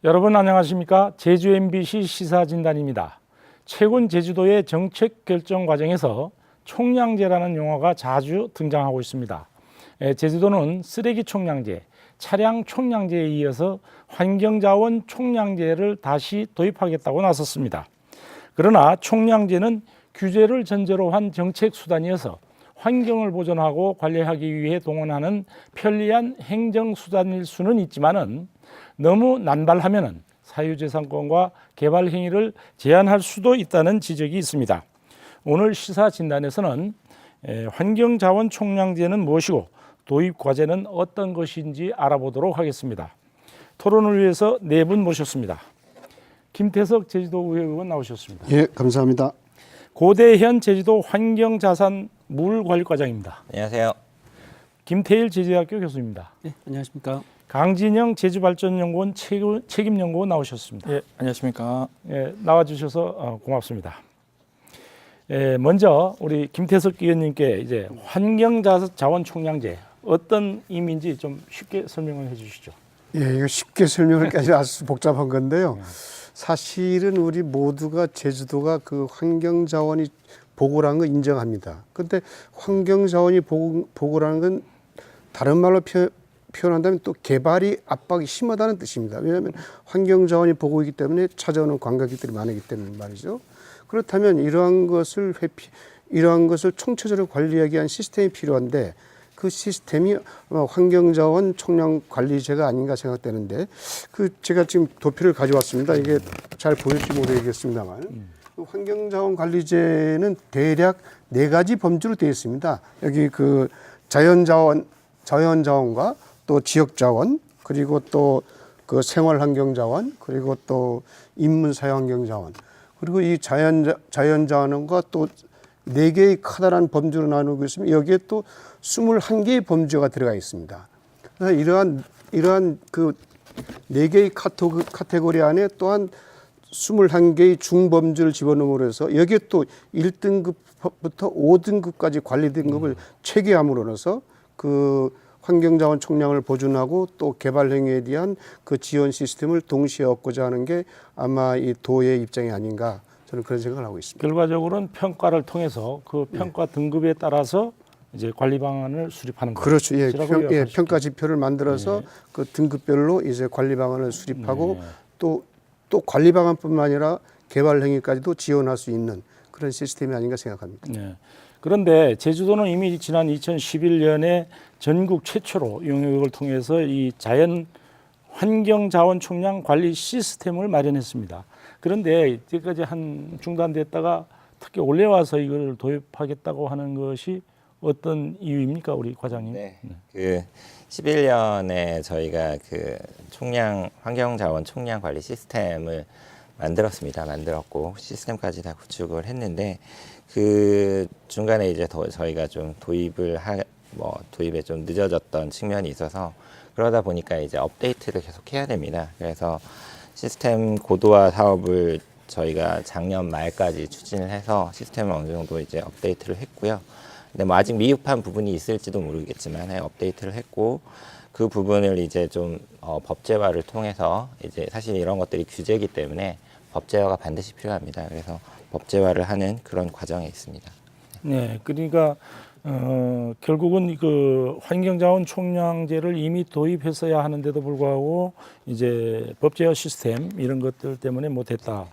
여러분 안녕하십니까? 제주 MBC 시사진단입니다. 최근 제주도의 정책 결정 과정에서 총량제라는 용어가 자주 등장하고 있습니다. 제주도는 쓰레기 총량제, 차량 총량제에 이어서 환경자원 총량제를 다시 도입하겠다고 나섰습니다. 그러나 총량제는 규제를 전제로 한 정책 수단이어서 환경을 보존하고 관리하기 위해 동원하는 편리한 행정 수단일 수는 있지만은 너무 난발하면은 사유재산권과 개발 행위를 제한할 수도 있다는 지적이 있습니다. 오늘 시사 진단에서는 환경자원 총량제는 무엇이고 도입 과제는 어떤 것인지 알아보도록 하겠습니다. 토론을 위해서 네 분 모셨습니다. 김태석 제주도의회 의원 나오셨습니다. 예, 감사합니다. 고대현 제주도 환경자산 물관리과장입니다. 안녕하세요. 김태일 제주대학교 교수입니다. 네, 안녕하십니까. 강진영 제주발전연구원 책임연구원 나오셨습니다. 예, 안녕하십니까. 예, 나와주셔서 고맙습니다. 먼저 우리 김태석 의원님께 이제 환경자원 총량제 어떤 의미인지 좀 쉽게 설명을 해주시죠. 예, 이거 쉽게 설명하기까지 아주 복잡한 건데요. 사실은 우리 모두가 제주도가 그 환경자원이 보고라는 거 인정합니다. 그런데 환경자원이 보고라는 건 다른 말로 표현한다면 또 개발이 압박이 심하다는 뜻입니다. 왜냐하면 환경자원이 보고이기 때문에 찾아오는 관광객들이 많기 때문에 말이죠. 그렇다면 이러한 것을 총체적으로 관리하기 위한 시스템이 필요한데 그 시스템이 아마 환경자원 총량관리제가 아닌가 생각되는데 제가 지금 도표를 가져왔습니다. 이게 잘 보일지 모르겠습니다만 환경자원관리제는 대략 4가지 범주로 되어 있습니다. 여기 그 자연자원과 또 지역자원, 그리고 또 그 생활환경자원, 그리고 또 인문사회환경자원, 그리고 이 자연자원과 또 4개의 커다란 범주로 나누고 있으면 여기에 또 21개의 범주가 들어가 있습니다. 그래서 이러한 그 4개의 카테고리 안에 또한 21개의 중범주를 집어넣음으로 해서 여기에 또 1등급부터 5등급까지 관리 등급을 체계함으로써 그 환경자원 총량을 보존하고 또 개발 행위에 대한 그 지원 시스템을 동시에 얻고자 하는 게 아마 이 도의 입장이 아닌가 저는 그런 생각을 하고 있습니다. 결과적으로는 평가를 통해서 그 평가 등급에 따라서 이제 관리 방안을 수립하는 거죠. 그렇죠. 예, 평가 지표를 만들어서 그 등급별로 이제 관리 방안을 수립하고 또 관리 방안뿐만 아니라 개발 행위까지도 지원할 수 있는 그런 시스템이 아닌가 생각합니다. 네. 그런데 제주도는 이미 지난 2011년에 전국 최초로 용역을 통해서 이 자연 환경자원 총량 관리 시스템을 마련했습니다. 그런데 이때까지 중단됐다가 특히 올해 와서 이걸 도입하겠다고 하는 것이 어떤 이유입니까, 우리 과장님? 네. 그 11년에 저희가 그 환경자원 총량 관리 시스템을 만들었고 시스템까지 다 구축을 했는데 그 중간에 이제 저희가 좀 도입에 좀 늦어졌던 측면이 있어서 그러다 보니까 이제 업데이트를 계속 해야 됩니다. 그래서 시스템 고도화 사업을 저희가 작년 말까지 추진을 해서 시스템을 어느 정도 이제 업데이트를 했고요. 근데 뭐 아직 미흡한 부분이 있을지도 모르겠지만 업데이트를 했고 그 부분을 이제 좀 법제화를 통해서 이제 사실 이런 것들이 규제이기 때문에 법제화가 반드시 필요합니다. 그래서 법제화를 하는 그런 과정에 있습니다. 네, 그러니까 결국은 그 환경자원 총량제를 이미 도입했어야 하는데도 불구하고 이제 법제화 시스템 이런 것들 때문에 못했다.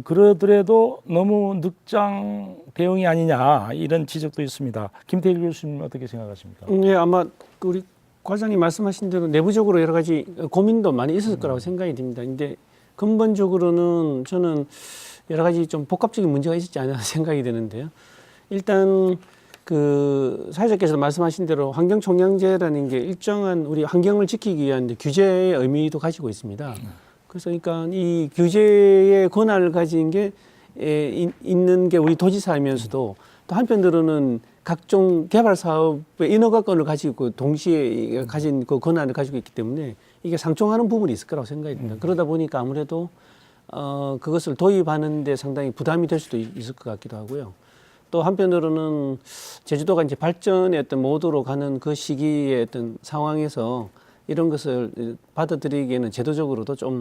그러더라도 너무 늑장 대응이 아니냐 이런 지적도 있습니다. 김태일 교수님 어떻게 생각하십니까? 네, 아마 우리 과장님 말씀하신 대로 내부적으로 여러 가지 고민도 많이 있었을 거라고 생각이 듭니다. 근데 근본적으로는 저는 여러 가지 좀 복합적인 문제가 있었지 않나 생각이 드는데요. 일단 그 사회자께서 말씀하신 대로 환경총량제라는 게 일정한 우리 환경을 지키기 위한 규제의 의미도 가지고 있습니다. 그래서 그러니까 이 규제의 권한을 가진 게 있는 게 우리 도지사이면서도 또 한편으로는 각종 개발 사업의 인허가권을 가지고 동시에 가진 그 권한을 가지고 있기 때문에 이게 상충하는 부분이 있을 거라고 생각이 듭니다. 그러다 보니까 아무래도 그것을 도입하는 데 상당히 부담이 될 수도 있을 것 같기도 하고요. 또 한편으로는 제주도가 이제 발전의 어떤 모드로 가는 그 시기의 어떤 상황에서 이런 것을 받아들이기에는 제도적으로도 좀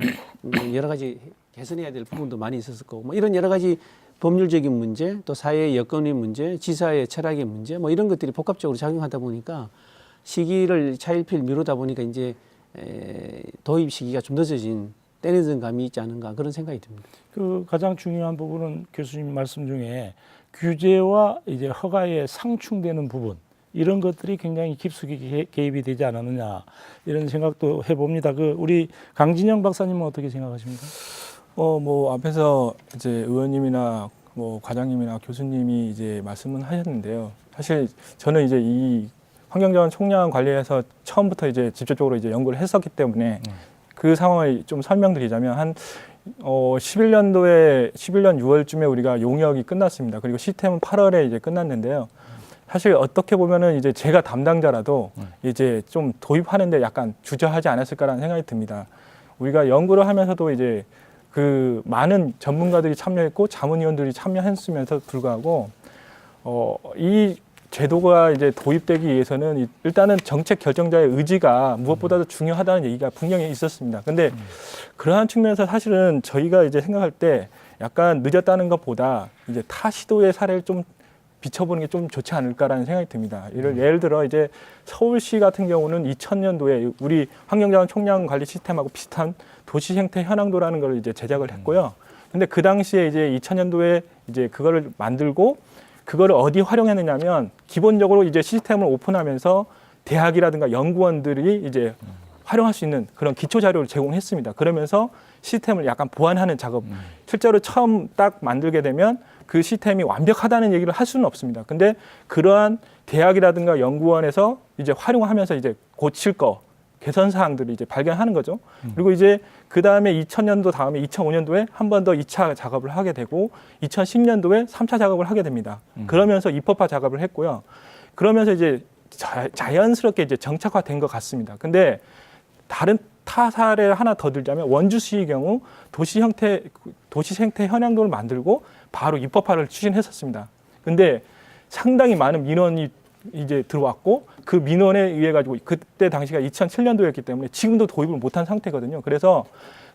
여러 가지 개선해야 될 부분도 많이 있었을 거고 뭐 이런 여러 가지 법률적인 문제 또 사회의 여건의 문제 지사의 철학의 문제 뭐 이런 것들이 복합적으로 작용하다 보니까 시기를 차일피일 미루다 보니까 이제 도입 시기가 좀 늦어진 때늦은 감이 있지 않은가 그런 생각이 듭니다. 그 가장 중요한 부분은 교수님 말씀 중에 규제와 이제 허가에 상충되는 부분 이런 것들이 굉장히 깊숙이 개입이 되지 않았느냐 이런 생각도 해봅니다. 그 우리 강진영 박사님은 어떻게 생각하십니까? 뭐 앞에서 이제 의원님이나 뭐 과장님이나 교수님이 이제 말씀은 하셨는데요. 사실 저는 이제 이 환경자원 총량 관리에서 처음부터 이제 직접적으로 이제 연구를 했었기 때문에 그 상황을 좀 설명드리자면 한 11년 6월쯤에 우리가 용역이 끝났습니다. 그리고 시스템은 8월에 이제 끝났는데요. 사실 어떻게 보면은 이제 제가 담당자라도 이제 좀 도입하는데 약간 주저하지 않았을까라는 생각이 듭니다. 우리가 연구를 하면서도 이제 그 많은 전문가들이 참여했고 자문위원들이 참여했으면서 불구하고 이 제도가 이제 도입되기 위해서는 일단은 정책 결정자의 의지가 무엇보다도 중요하다는 얘기가 분명히 있었습니다. 근데 그러한 측면에서 사실은 저희가 이제 생각할 때 약간 늦었다는 것보다 이제 타 시도의 사례를 좀 비춰보는 게 좀 좋지 않을까라는 생각이 듭니다. 예를 들어 이제 서울시 같은 경우는 2000년도에 우리 환경자원 총량 관리 시스템하고 비슷한 도시 생태 현황도라는 걸 이제 제작을 했고요. 근데 그 당시에 이제 2000년도에 이제 그거를 만들고 그거를 어디 활용했느냐면 기본적으로 이제 시스템을 오픈하면서 대학이라든가 연구원들이 이제 활용할 수 있는 그런 기초 자료를 제공했습니다. 그러면서 시스템을 약간 보완하는 작업. 실제로 처음 딱 만들게 되면 그 시스템이 완벽하다는 얘기를 할 수는 없습니다. 근데 그러한 대학이라든가 연구원에서 이제 활용하면서 이제 고칠 거, 개선 사항들을 이제 발견하는 거죠. 그리고 이제 그 다음에 2000년도 다음에 2005년도에 한 번 더 2차 작업을 하게 되고 2010년도에 3차 작업을 하게 됩니다. 그러면서 입법화 작업을 했고요. 그러면서 이제 자연스럽게 이제 정착화된 것 같습니다. 근데 다른 타 사례를 하나 더 들자면 원주시의 경우 도시 생태 현황도를 만들고 바로 입법화를 추진했었습니다. 근데 상당히 많은 민원이 이제 들어왔고 그 민원에 의해 가지고 그때 당시가 2007년도였기 때문에 지금도 도입을 못한 상태거든요. 그래서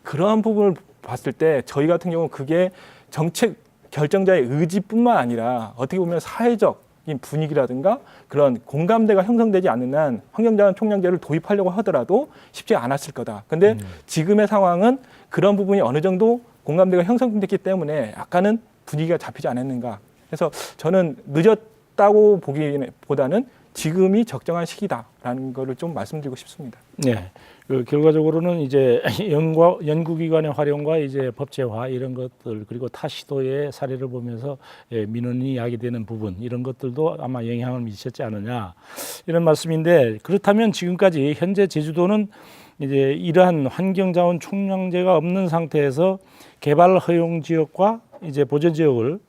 그러한 부분을 봤을 때 저희 같은 경우는 그게 정책 결정자의 의지뿐만 아니라 어떻게 보면 사회적인 분위기라든가 그런 공감대가 형성되지 않는 한 환경자원 총량제를 도입하려고 하더라도 쉽지 않았을 거다. 근데 지금의 상황은 그런 부분이 어느 정도 공감대가 형성됐기 때문에 약간은 분위기가 잡히지 않았는가. 그래서 저는 늦었다고 보기보다는 지금이 적정한 시기다라는 거를 좀 말씀드리고 싶습니다. 네. 그 결과적으로는 이제 연구기관의 활용과 이제 법제화 이런 것들 그리고 타 시도의 사례를 보면서 민원이 야기되는 부분 이런 것들도 아마 영향을 미쳤지 않느냐 이런 말씀인데 그렇다면 지금까지 현재 제주도는 이제 이러한 환경자원 총량제가 없는 상태에서 개발 허용 지역과 이제 보전 지역을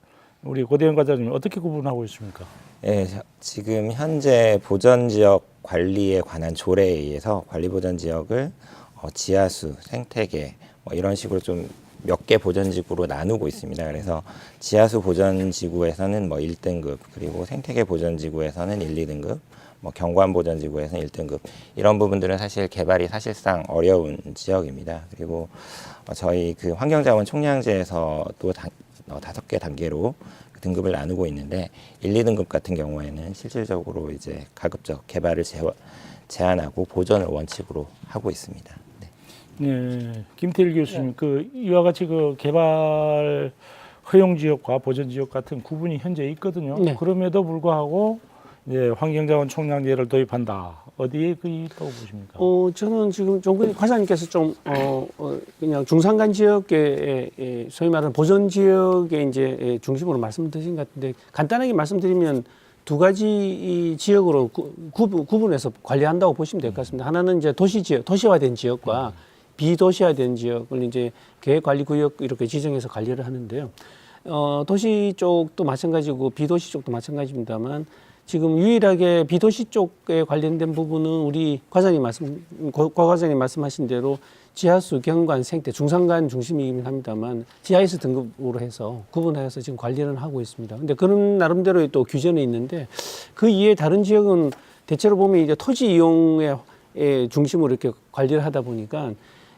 우리 고대현 과장님 어떻게 구분하고 있습니까? 네, 지금 현재 보전지역 관리에 관한 조례에 의해서 관리보전지역을 지하수, 생태계 뭐 이런 식으로 좀 몇 개 보전지구로 나누고 있습니다. 그래서 지하수 보전지구에서는 뭐 1등급 그리고 생태계 보전지구에서는 1, 2등급 뭐 경관 보전지구에서는 1등급 이런 부분들은 사실 개발이 사실상 어려운 지역입니다. 그리고 저희 그 환경자원 총량제에서도 5개 단계로 등급을 나누고 있는데 1, 2등급 같은 경우에는 실질적으로 이제 가급적 개발을 제한하고 보전을 원칙으로 하고 있습니다. 네, 김태일 교수님, 그 이와 같이 그 개발 허용 지역과 보전 지역 같은 구분이 현재 있거든요. 네. 그럼에도 불구하고 이제 환경자원 총량제를 도입한다. 어디에 그 있다고 보십니까? 저는 지금 정근 과장님께서 좀 그냥 중산간 지역의 소위 말하는 보전 지역의 이제 중심으로 말씀드린 것 같은데 간단하게 말씀드리면 두 가지 이 지역으로 구분해서 관리한다고 보시면 될 것 같습니다. 하나는 이제 도시 지역, 도시화된 지역과 비도시화된 지역을 이제 계획관리구역 이렇게 지정해서 관리를 하는데요. 도시 쪽도 마찬가지고 비도시 쪽도 마찬가지입니다만 지금 유일하게 비도시 쪽에 관련된 부분은 우리 과 과장님 말씀하신 대로 지하수, 경관, 생태, 중산간 중심이긴 합니다만 GIS 등급으로 해서 구분해서 지금 관리를 하고 있습니다. 근데 그런 나름대로의 또 규제는 있는데 그 이외에 다른 지역은 대체로 보면 이제 토지 이용에 중심으로 이렇게 관리를 하다 보니까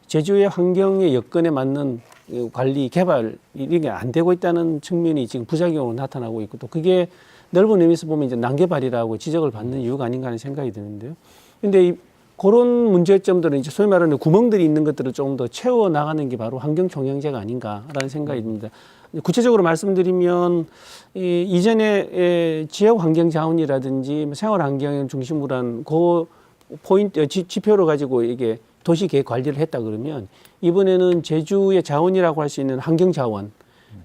제주의 환경의 여건에 맞는 관리, 개발 이런 게 안 되고 있다는 측면이 지금 부작용으로 나타나고 있고 또 그게 넓은 의미에서 보면 이제 난개발이라고 지적을 받는 이유가 아닌가 하는 생각이 드는데요. 근데 그런 문제점들은 이제 소위 말하는 구멍들이 있는 것들을 좀 더 채워 나가는 게 바로 환경총량제가 아닌가라는 생각이 듭니다. 구체적으로 말씀드리면 이전에 지역 환경 자원이라든지 생활 환경을 중심으로 한 그 포인트 지표를 가지고 이게 도시 계획 관리를 했다 그러면 이번에는 제주의 자원이라고 할 수 있는 환경 자원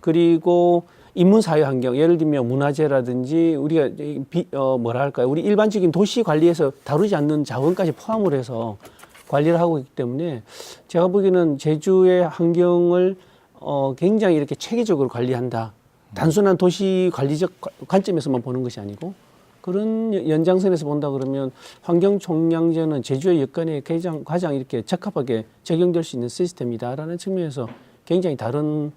그리고 인문 사회 환경 예를 들면 문화재라든지 우리가 뭐라 할까요? 우리 일반적인 도시 관리에서 다루지 않는 자원까지 포함을 해서 관리를 하고 있기 때문에 제가 보기에는 제주의 환경을 굉장히 이렇게 체계적으로 관리한다. 단순한 도시 관리적 관점에서만 보는 것이 아니고 그런 연장선에서 본다 그러면 환경총량제는 제주의 여건에 가장 이렇게 적합하게 적용될 수 있는 시스템이다라는 측면에서 굉장히 다른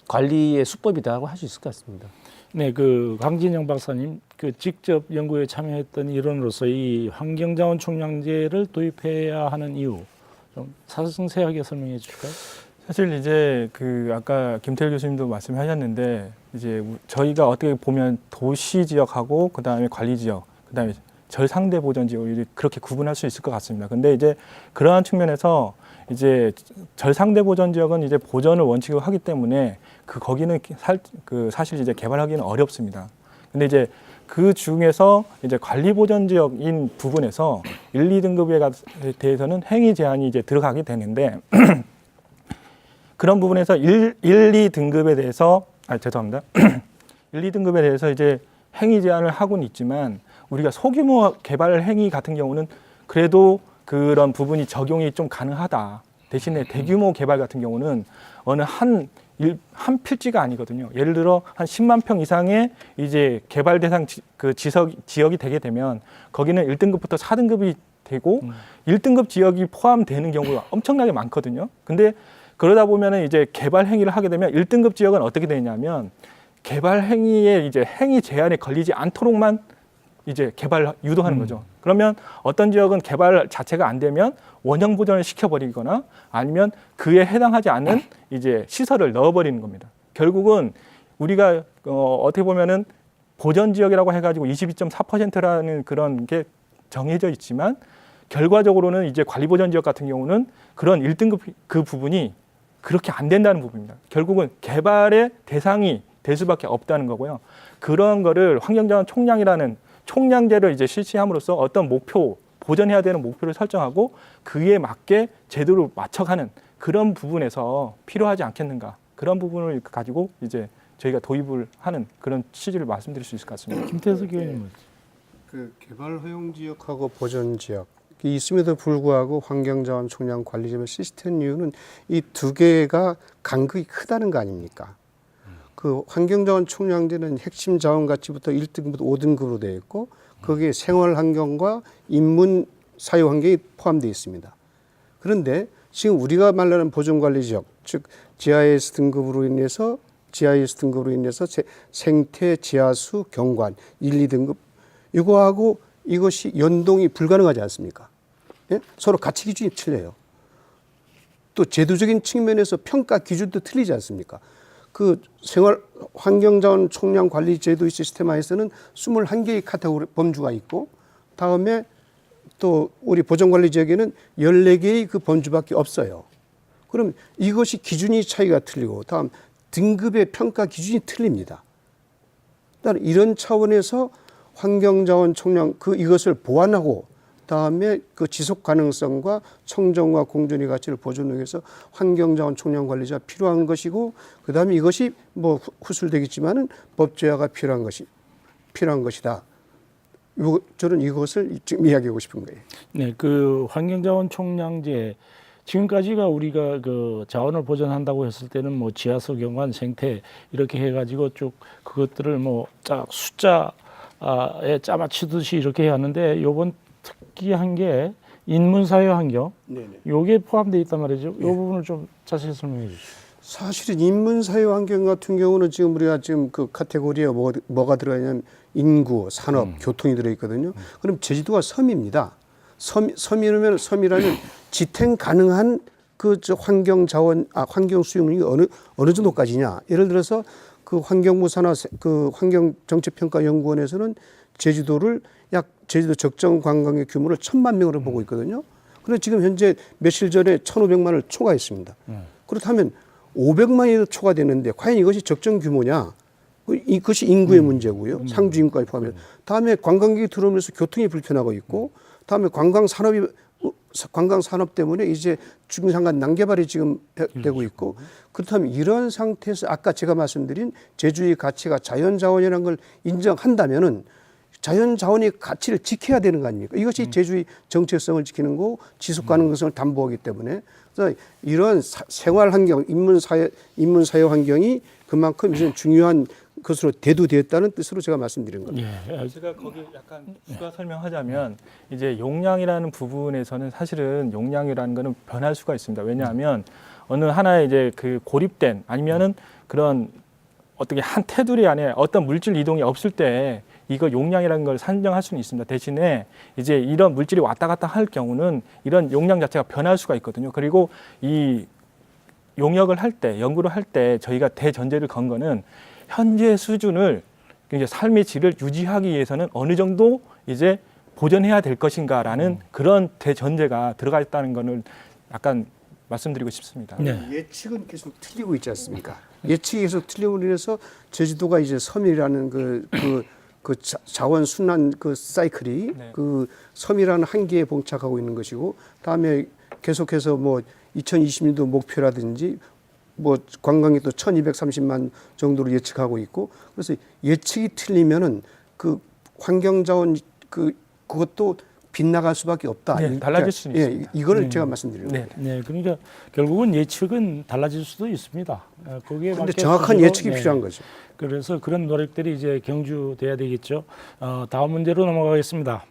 관리의 수법이라고 할 수 있을 것 같습니다. 네, 그 강진영 박사님 그 직접 연구에 참여했던 일원으로서 이 환경자원 총량제를 도입해야 하는 이유 좀 상세하게 설명해 주실까요? 사실 이제 그 아까 김태일 교수님도 말씀하셨는데 이제 저희가 어떻게 보면 도시 지역하고 그다음에 관리 지역, 그다음에 절상대 보전 지역을 그렇게 구분할 수 있을 것 같습니다. 근데 이제 그러한 측면에서 이제 절상대 보전 지역은 이제 보전을 원칙으로 하기 때문에 거기는 사실 이제 개발하기는 어렵습니다. 근데 이제 그 중에서 이제 관리 보전 지역인 부분에서 1, 2등급에 대해서는 행위 제한이 이제 들어가게 되는데 그런 부분에서 1, 2등급에 대해서 죄송합니다. 1, 2등급에 대해서 이제 행위 제한을 하고는 있지만 우리가 소규모 개발 행위 같은 경우는 그래도 그런 부분이 적용이 좀 가능하다. 대신에 대규모 개발 같은 경우는 어느 한 필지가 아니거든요. 예를 들어 한 10만 평 이상의 이제 개발 대상 지역이 되게 되면 거기는 1등급부터 4등급이 되고 1등급 지역이 포함되는 경우가 엄청나게 많거든요. 근데 그러다 보면은 이제 개발 행위를 하게 되면 1등급 지역은 어떻게 되냐면 개발 행위에 이제 행위 제한에 걸리지 않도록만 이제 개발 유도하는 거죠. 그러면 어떤 지역은 개발 자체가 안 되면 원형 보전을 시켜버리거나 아니면 그에 해당하지 않는 이제 시설을 넣어버리는 겁니다. 결국은 우리가 어떻게 보면은 보전 지역이라고 해가지고 22.4%라는 그런 게 정해져 있지만 결과적으로는 이제 관리 보전 지역 같은 경우는 그런 1등급 그 부분이 그렇게 안 된다는 부분입니다. 결국은 개발의 대상이 될 수밖에 없다는 거고요. 그런 거를 환경자원 총량이라는 총량제를 이제 실시함으로써 어떤 목표, 보전해야 되는 목표를 설정하고 그에 맞게 제도를 맞춰가는 그런 부분에서 필요하지 않겠는가. 그런 부분을 가지고 이제 저희가 도입을 하는 그런 취지를 말씀드릴 수 있을 것 같습니다. 김태석 의원님은 그 개발 허용 지역하고 보전 지역 있음에도 불구하고 환경자원 총량 관리제의 시스템 이유는 이 두 개가 간극이 크다는 거 아닙니까? 그 환경자원 총량제는 핵심 자원 가치부터 1등급부터 5등급으로 되어 있고 거기에 생활 환경과 인문 사회 환경이 포함되어 있습니다. 그런데 지금 우리가 말하는 보존관리 지역, 즉 GIS 등급으로 인해서 생태, 지하수, 경관 1, 2등급 이거하고 이것이 연동이 불가능하지 않습니까? 예? 서로 가치 기준이 틀려요. 또 제도적인 측면에서 평가 기준도 틀리지 않습니까? 그 생활 환경자원 총량 관리 제도 시스템 하에서는 21개의 카테고리 범주가 있고 다음에 또 우리 보존관리 지역에는 14개의 그 범주밖에 없어요. 그럼 이것이 기준이 차이가 틀리고 다음 등급의 평가 기준이 틀립니다. 이런 차원에서 환경자원 총량 이것을 보완하고 다음에 그 지속 가능성과 청정과 공존의 가치를 보존하기 위해서 환경자원 총량 관리제가 필요한 것이고 그다음에 이것이 뭐 후술되겠지만은 법제화가 필요한 것이다. 저는 이것을 지금 이야기하고 싶은 거예요. 네, 그 환경자원 총량제 지금까지가 우리가 그 자원을 보존한다고 했을 때는 뭐 지하수, 경관, 생태 이렇게 해가지고 쭉 그것들을 뭐 딱 숫자에 짜맞추듯이 이렇게 해왔는데 요번 특이한 게 인문사회 환경 요게 포함되어 있단 말이죠. 이 부분을 좀 자세히 설명해 주시죠. 사실은 인문사회 환경 같은 경우는 지금 우리가 지금 그 카테고리에 뭐가 들어가냐면 인구, 산업, 교통이 들어있거든요. 그럼 제주도가 섬입니다. 섬이라면 지탱 가능한 환경 자원, 환경 수용률이 어느 정도까지냐. 예를 들어서 그 환경부 산하 그 환경정책평가연구원에서는 제주도를 제주도 적정 관광객 규모를 1,000만 명으로 보고 있거든요. 그런데 지금 현재 며칠 전에 1,500만을 초과했습니다. 그렇다면 500만이 초과되는데 과연 이것이 적정 규모냐? 이것이 인구의 문제고요. 상주 인구까지 포함해서. 다음에 관광객이 들어오면서 교통이 불편하고 있고, 다음에 관광 산업 때문에 이제 중산간 난개발이 지금 되고 있고, 그렇다면 이런 상태에서 아까 제가 말씀드린 제주의 가치가 자연자원이라는 걸 인정한다면은 자연자원의 가치를 지켜야 되는 거 아닙니까? 이것이 제주의 정체성을 지키는 거고 지속 가능성을 담보하기 때문에, 그래서 이런 생활 환경, 인문 사회 환경이 그만큼 이제 중요한 것으로 대두되었다는 뜻으로 제가 말씀드린 겁니다. 제가 거기 약간 추가 설명하자면 이제 용량이라는 부분에서는 사실은 용량이라는 거는 변할 수가 있습니다. 왜냐하면 어느 하나의 이제 그 고립된 아니면은 그런 어떻게 한 테두리 안에 어떤 물질 이동이 없을 때 이거 용량이라는 걸 산정할 수는 있습니다. 대신에 이제 이런 물질이 왔다 갔다 할 경우는 이런 용량 자체가 변할 수가 있거든요. 그리고 이 용역을 할 때, 연구를 할 때 저희가 대전제를 건 거는 현재 수준을 이제 삶의 질을 유지하기 위해서는 어느 정도 이제 보존해야 될 것인가라는 그런 대전제가 들어가 있다는 거는 약간 말씀드리고 싶습니다. 네. 예측은 계속 틀리고 있지 않습니까? 예측이 계속 틀림으로 인해서 제주도가 이제 섬이라는 자원 순환 사이클이 네. 그 섬이라는 한계에 봉착하고 있는 것이고, 다음에 계속해서 뭐 2020년도 목표라든지 뭐 관광객도 1,230만 정도로 예측하고 있고, 그래서 예측이 틀리면은 그 환경자원 그것도 빗나갈 수밖에 없다. 네, 달라질 수는 있습니다. 이거를 제가 말씀드리는 네. 겁니다. 네, 그러니까 결국은 예측은 달라질 수도 있습니다. 거기에 그런데 맞게 정확한 가지고, 예측이 필요한 거죠. 그래서 그런 노력들이 이제 경주돼야 되겠죠. 다음 문제로 넘어가겠습니다.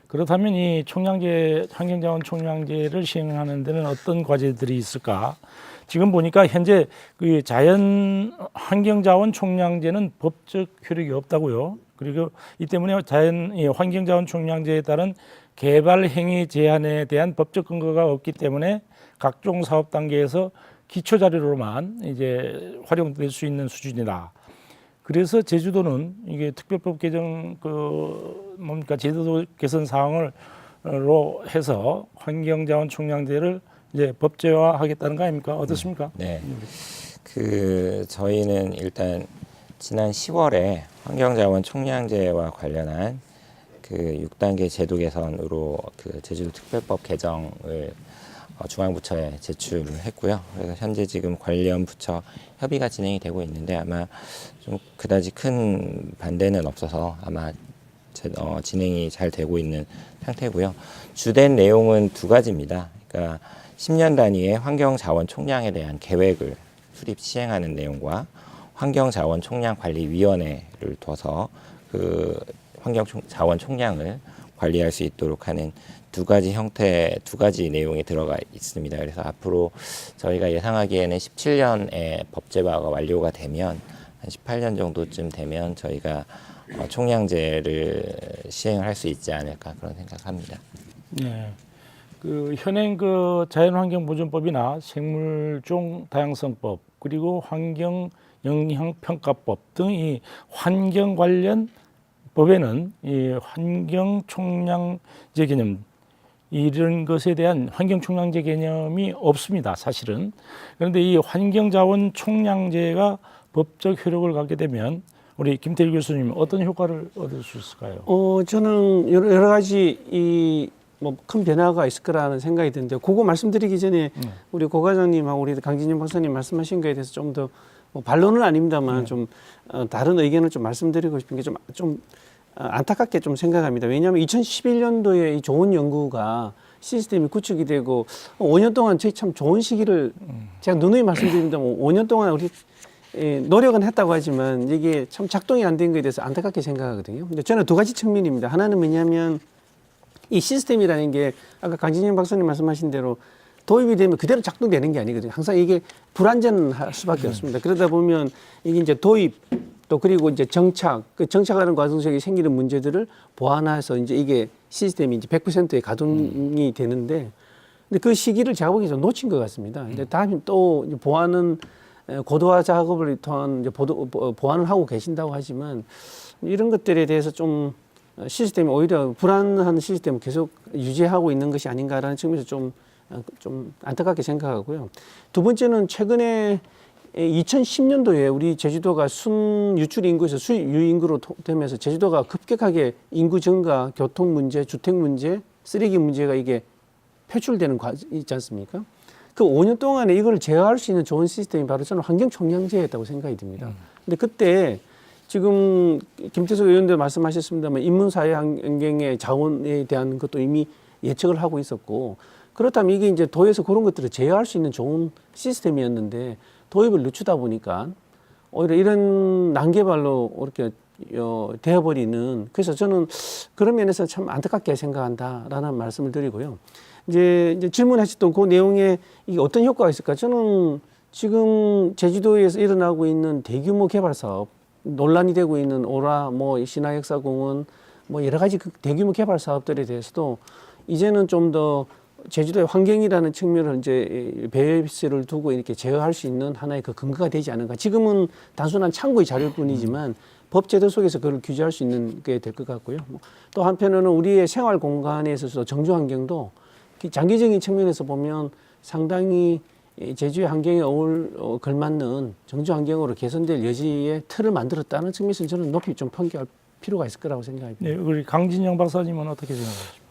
그렇다면 이 환경자원 총량제를 시행하는 데는 어떤 과제들이 있을까? 지금 보니까 현재 그 환경자원 총량제는 법적 효력이 없다고요. 그리고 이 때문에 환경자원 총량제에 따른 개발 행위 제한에 대한 법적 근거가 없기 때문에 각종 사업 단계에서 기초 자료로만 이제 활용될 수 있는 수준이다. 그래서 제주도는 이게 특별법 개정 제도도 개선 사항으로 해서 환경자원 총량제를 이제 법제화하겠다는 거 아닙니까? 어떻습니까? 네. 저희는 일단 지난 10월에 환경자원 총량제와 관련한 그 6단계 제도 개선으로 그 제주도 특별법 개정을 중앙부처에 제출을 했고요. 그래서 현재 지금 관련 부처 협의가 진행이 되고 있는데 아마 좀 그다지 큰 반대는 없어서 아마 진행이 잘 되고 있는 상태고요. 주된 내용은 두 가지입니다. 그러니까 10년 단위의 환경자원 총량에 대한 계획을 수립 시행하는 내용과 환경자원총량관리위원회를 둬서 그 환경자원 총량을 관리할 수 있도록 하는 두 가지 내용이 들어가 있습니다. 그래서 앞으로 저희가 예상하기에는 17년에 법제화가 완료가 되면 한 18년 정도쯤 되면 저희가 총량제를 시행을 할 수 있지 않을까 그런 생각합니다. 네. 그 현행 그 자연환경보존법이나 생물종 다양성법 그리고 환경영향평가법 등 이 환경 관련 법에는 이 환경총량제 개념 이런 것에 대한 환경총량제 개념이 없습니다. 사실은. 그런데 이 환경자원 총량제가 법적 효력을 갖게 되면 우리 김태일 교수님 어떤 효과를 얻을 수 있을까요? 저는 여러 가지 큰 변화가 있을 거라는 생각이 드는데 그거 말씀드리기 전에 우리 고 과장님하고 우리 강진영 박사님 말씀하신 거에 대해서 좀 더 반론은 아닙니다만 좀 다른 의견을 좀 말씀드리고 싶은 게 좀 안타깝게 좀 생각합니다. 왜냐하면 2011년도에 이 좋은 연구가 시스템이 구축이 되고 5년 동안 저희 참 좋은 시기를 제가 누누이 말씀드립니다만 5년 동안 우리 노력은 했다고 하지만 이게 참 작동이 안 된 거에 대해서 안타깝게 생각하거든요. 근데 저는 두 가지 측면입니다. 하나는 뭐냐면 이 시스템이라는 게 아까 강진영 박사님 말씀하신 대로 도입이 되면 그대로 작동되는 게 아니거든요. 항상 이게 불안전할 수밖에 없습니다. 그러다 보면 이게 이제 도입 또 그리고 이제 정착, 그 정착하는 과정 속에 생기는 문제들을 보완해서 이제 이게 시스템이 이제 100%의 가동이 되는데, 근데 그 시기를 제가 보기에 좀 놓친 것 같습니다. 이제 다음에 또 이제 보완은 고도화 작업을 통한 이제 보완을 하고 계신다고 하지만 이런 것들에 대해서 좀 시스템이 오히려 불안한 시스템을 계속 유지하고 있는 것이 아닌가라는 측면에서 좀 안타깝게 생각하고요. 두 번째는 최근에 2010년도에 우리 제주도가 순 유출 인구에서 수유 인구로 되면서 제주도가 급격하게 인구 증가, 교통 문제, 주택 문제, 쓰레기 문제가 이게 표출되는 과정이 있지 않습니까? 그 5년 동안에 이걸 제어할 수 있는 좋은 시스템이 바로 저는 환경총량제였다고 생각이 듭니다. 근데 그때 지금 김태석 의원도 말씀하셨습니다만 인문사회 환경의 자원에 대한 것도 이미 예측을 하고 있었고, 그렇다면 이게 이제 도에서 그런 것들을 제어할 수 있는 좋은 시스템이었는데 도입을 늦추다 보니까 오히려 이런 난개발로 이렇게 되어버리는, 그래서 저는 그런 면에서 참 안타깝게 생각한다라는 말씀을 드리고요. 이제 질문하셨던 그 내용에 이게 어떤 효과가 있을까? 저는 지금 제주도에서 일어나고 있는 대규모 개발 사업, 논란이 되고 있는 오라, 신화역사공원, 여러 가지 그 대규모 개발 사업들에 대해서도 이제는 좀 더 제주도의 환경이라는 측면을 이제 베이스를 두고 이렇게 제어할 수 있는 하나의 그 근거가 되지 않은가. 지금은 단순한 참고의 자료일 뿐이지만 법 제도 속에서 그걸 규제할 수 있는 게 될 것 같고요. 또 한편으로는 우리의 생활 공간에 있어서 정주 환경도 장기적인 측면에서 보면 상당히 제주의 환경에 걸맞는 정주 환경으로 개선될 여지의 틀을 만들었다는 측면에서 저는 높이 좀 평가할 필요가 있을 거라고 생각합니다. 네, 우리 강진영 박사님은 어떻게 생각하십니까?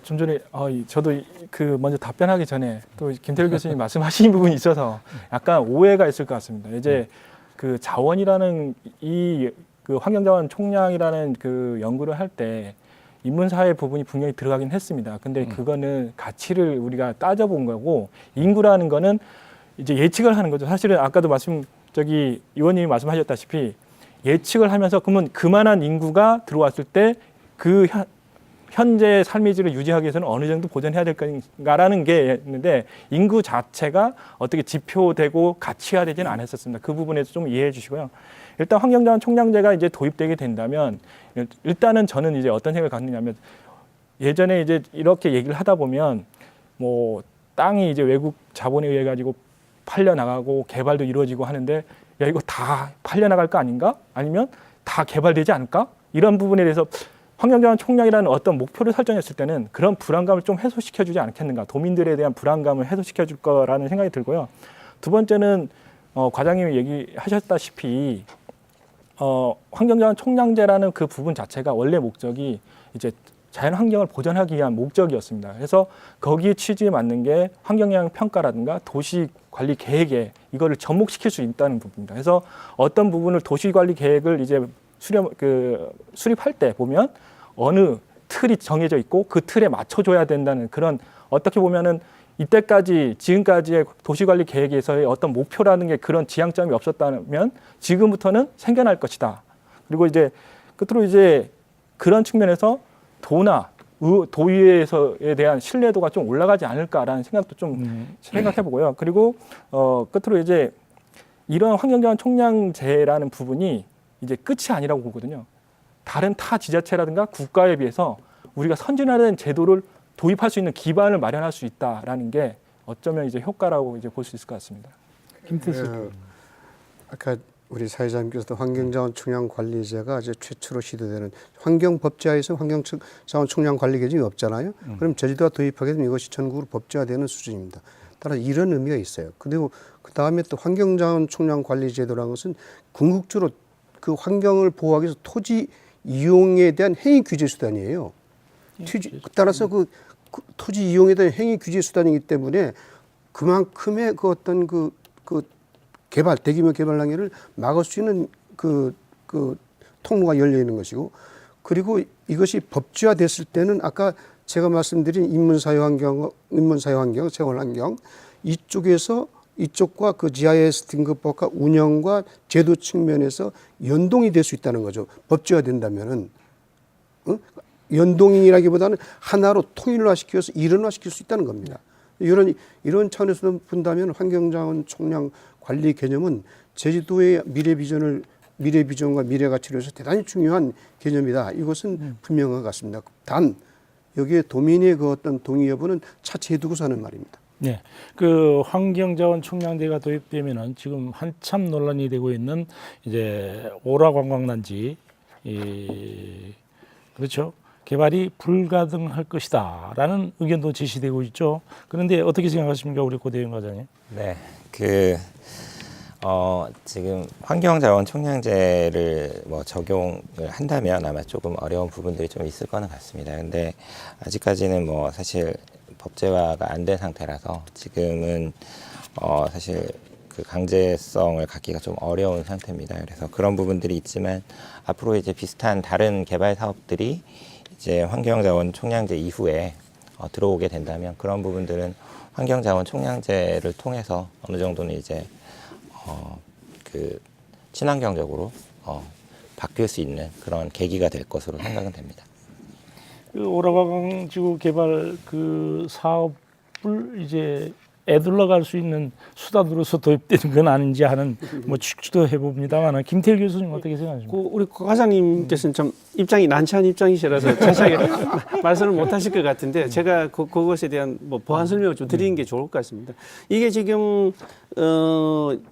좀 전에 저도 그 먼저 답변하기 전에 또 김태일 교수님 말씀하신 부분이 있어서 약간 오해가 있을 것 같습니다. 이제 그 자원이라는 그 환경자원 총량이라는 그 연구를 할 때 인문사회 부분이 분명히 들어가긴 했습니다. 근데 그거는 가치를 우리가 따져본 거고, 인구라는 거는 이제 예측을 하는 거죠. 사실은 아까도 의원님이 말씀하셨다시피 예측을 하면서 그러면 그만한 인구가 들어왔을 때 그 현재 삶의 질을 유지하기 위해서는 어느 정도 보전해야 될 건가라는 게 있는데, 인구 자체가 어떻게 지표되고 가치화되지는 않았었습니다. 그 부분에서 좀 이해해 주시고요. 일단 환경자원 총량제가 이제 도입되게 된다면, 일단은 저는 이제 어떤 생각을 갖느냐면, 예전에 이제 이렇게 얘기를 하다 보면 땅이 이제 외국 자본에 의해 가지고 팔려 나가고 개발도 이루어지고 하는데, 야 이거 다 팔려 나갈 거 아닌가? 아니면 다 개발되지 않을까? 이런 부분에 대해서 환경자원 총량이라는 어떤 목표를 설정했을 때는 그런 불안감을 좀 해소시켜주지 않겠는가, 도민들에 대한 불안감을 해소시켜줄 거라는 생각이 들고요. 두 번째는 과장님이 얘기하셨다시피 환경자원 총량제라는 그 부분 자체가 원래 목적이 이제 자연 환경을 보존하기 위한 목적이었습니다. 그래서 거기에 취지에 맞는 게 환경영향 평가라든가 도시 관리 계획에 이거를 접목시킬 수 있다는 부분입니다. 그래서 어떤 부분을 도시 관리 계획을 이제 수립할 때 보면 어느 틀이 정해져 있고 그 틀에 맞춰줘야 된다는 그런, 어떻게 보면은 이때까지 지금까지의 도시관리 계획에서의 어떤 목표라는 게 그런 지향점이 없었다면 지금부터는 생겨날 것이다. 그리고 이제 끝으로 이제 그런 측면에서 도나 도의회에 대한 신뢰도가 좀 올라가지 않을까라는 생각도 좀 생각해 보고요. 그리고 끝으로 이제 이런 환경자원 총량제라는 부분이 이제 끝이 아니라고 보거든요. 다른 타 지자체라든가 국가에 비해서 우리가 선진화된 제도를 도입할 수 있는 기반을 마련할 수 있다라는 게 어쩌면 이제 효과라고 이제 볼 수 있을 것 같습니다. 김태수. 아까 우리 사회자님께서도 환경자원 총량 관리제가 이제 최초로 시도되는, 환경법제화에서 환경자원 총량 관리 개념이 없잖아요. 그럼 제주도가 도입하게 되면 이것이 전국으로 법제화되는 수준입니다. 따라서 이런 의미가 있어요. 그리고 그 다음에 또 환경자원 총량 관리 제도라는 것은 궁극적으로 그 환경을 보호하기 위해서 토지 이용에 대한 행위 규제 수단이에요. 따라서 그 토지 이용에 대한 행위 규제 수단이기 때문에 그만큼의 그 어떤 그 개발, 대규모 개발 lang해를 막을 수 있는 그 통로가 열려 있는 것이고, 그리고 이것이 법제화 됐을 때는 아까 제가 말씀드린 인문사회 환경, 생활 환경 이쪽과 그 GIS 등급법과 운영과 제도 측면에서 연동이 될 수 있다는 거죠. 법제화 된다면은. 연동이라기보다는 하나로 통일화시켜서 일원화시킬 수 있다는 겁니다. 이런 차원에서 본다면 환경자원 총량 관리 개념은 제주도의 미래 비전과 미래 가치를 위해서 대단히 중요한 개념이다. 이것은 분명한 것 같습니다. 단 여기에 도민의 그 어떤 동의 여부는 차치해 두고서 하는 말입니다. 네, 그 환경자원 총량제가 도입되면은 지금 한참 논란이 되고 있는 이제 오라 관광단지 그렇죠. 개발이 불가능할 것이다라는 의견도 제시되고 있죠. 그런데 어떻게 생각하십니까, 우리 고대영 과장님? 네, 지금 환경자원 총량제를 뭐 적용을 한다면 아마 조금 어려운 부분들이 좀 있을 거는 같습니다. 근데 아직까지는 뭐 사실 법제화가 안 된 상태라서 지금은 사실 그 강제성을 갖기가 좀 어려운 상태입니다. 그래서 그런 부분들이 있지만 앞으로 이제 비슷한 다른 개발 사업들이 이제 환경자원 총량제 이후에 들어오게 된다면 그런 부분들은 환경자원 총량제를 통해서 어느 정도는 이제 그 친환경적으로 바뀔 수 있는 그런 계기가 될 것으로 생각은 됩니다. 그 오라관광지구 개발 그 사업을 이제 애둘러 갈 수 있는 수단으로서 도입되는 건 아닌지 하는 뭐 추측도 해봅니다만 김태일 교수님 어떻게 생각하십니까? 우리 과장님께서는 좀 입장이 난처한 입장이시라서 자세하게 말씀을 못 하실 것 같은데 제가 그것에 대한 뭐 보완 설명을 좀 드리는 게 좋을 것 같습니다. 이게 지금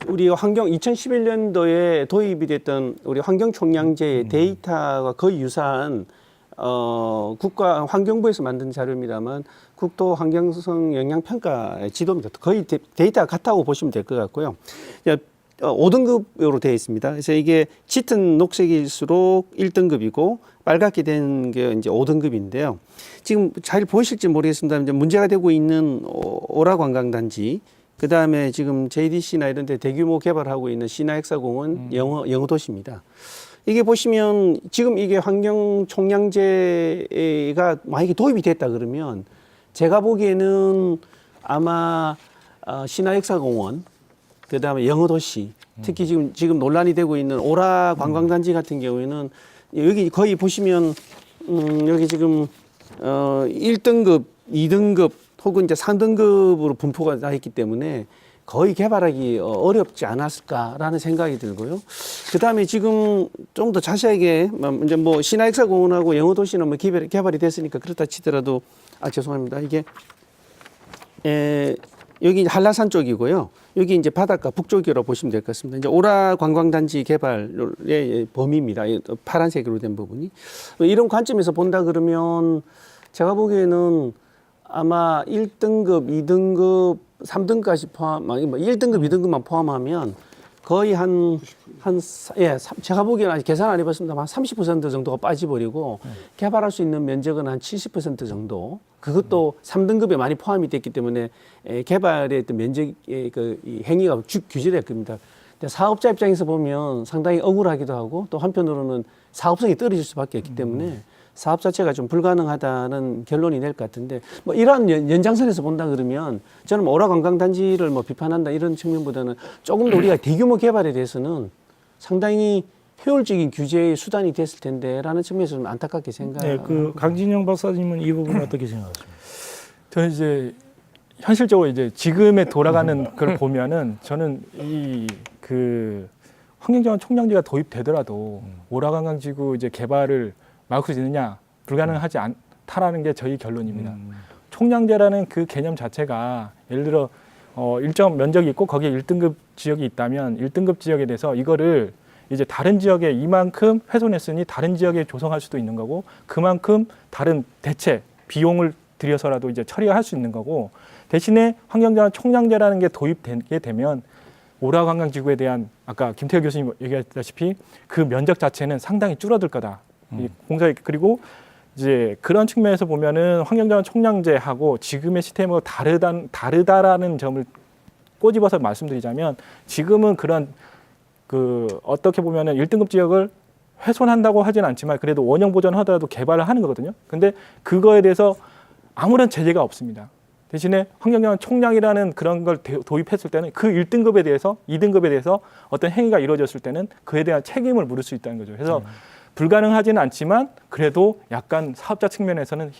우리 환경 2011년도에 도입이 됐던 우리 환경총량제의 데이터가 거의 유사한 국가 환경부에서 만든 자료입니다만 국토 환경성 영향 평가 지도입니다. 거의 데이터가 같다고 보시면 될 것 같고요. 5등급으로 되어 있습니다. 그래서 이게 짙은 녹색일수록 1등급이고 빨갛게 된 게 이제 5등급인데요. 지금 잘 보이실지 모르겠습니다. 이제 문제가 되고 있는 오라 관광단지, 그 다음에 지금 JDC나 이런 데 대규모 개발하고 있는 신화엑사공은 영어 도시입니다. 이게 보시면 지금 이게 환경 총량제가 만약에 도입이 됐다 그러면 제가 보기에는 아마 신화엑사공원, 그다음에 영어도시, 특히 지금 논란이 되고 있는 오라 관광단지 같은 경우에는 여기 거의 보시면 여기 지금 1등급, 2등급 혹은 이제 3등급으로 분포가 나 있기 때문에 거의 개발하기 어렵지 않았을까라는 생각이 들고요. 그다음에 지금 좀 더 자세하게 이제 뭐 신화엑사공원하고 영어도시는 뭐 개발이 됐으니까 그렇다 치더라도 죄송합니다. 이게 여기 한라산 쪽이고요. 여기 이제 바닷가 북쪽이라고 보시면 될 것 같습니다. 이제 오라 관광단지 개발의 범위입니다. 파란색으로 된 부분이. 이런 관점에서 본다 그러면 제가 보기에는 아마 1등급, 2등급, 3등까지 포함, 1등급, 2등급만 포함하면 거의 제가 보기에는 아직 계산 안 해봤습니다. 한 30% 정도가 빠져버리고 개발할 수 있는 면적은 한 70% 정도. 그것도 3등급에 많이 포함이 됐기 때문에 개발의 어떤 면적의 이 행위가 규제될 겁니다. 사업자 입장에서 보면 상당히 억울하기도 하고 또 한편으로는 사업성이 떨어질 수밖에 없기 때문에 사업 자체가 좀 불가능하다는 결론이 낼 것 같은데 뭐 이러한 연장선에서 본다 그러면 저는 오라 관광단지를 뭐 비판한다 이런 측면보다는 조금 더 우리가 대규모 개발에 대해서는 상당히 효율적인 규제의 수단이 됐을 텐데라는 측면에서 좀 안타깝게 생각합니다. 네, 그 강진영 박사님은 이 부분 어떻게 생각하십니까? 저는 이제 현실적으로 이제 지금에 돌아가는 걸 보면은 저는 그 환경자원 총량제가 도입되더라도 오라관광지구 이제 개발을 막을 수 있느냐 불가능하지 않다라는 게 저희 결론입니다. 총량제라는 그 개념 자체가 예를 들어 일정 면적이 있고 거기에 1등급 지역이 있다면 1등급 지역에 대해서 이거를 이제 다른 지역에 이만큼 훼손했으니 다른 지역에 조성할 수도 있는 거고 그만큼 다른 대체 비용을 들여서라도 이제 처리할 수 있는 거고 대신에 환경자원 총량제라는 게 도입되게 되면 오라관광지구에 대한 아까 김태호 교수님 얘기했다시피 그 면적 자체는 상당히 줄어들 거다. 이 공사에 그리고 이제 그런 측면에서 보면은 환경자원 총량제하고 지금의 시스템하고 다르다라는 점을 꼬집어서 말씀드리자면 지금은 그런 그 어떻게 보면은 1등급 지역을 훼손한다고 하진 않지만 그래도 원형 보존하더라도 개발을 하는 거거든요. 근데 그거에 대해서 아무런 제재가 없습니다. 대신에 환경자원 총량이라는 그런 걸 도입했을 때는 그 1등급에 대해서 2등급에 대해서 어떤 행위가 이루어졌을 때는 그에 대한 책임을 물을 수 있다는 거죠. 그래서 불가능하지는 않지만 그래도 약간 사업자 측면에서는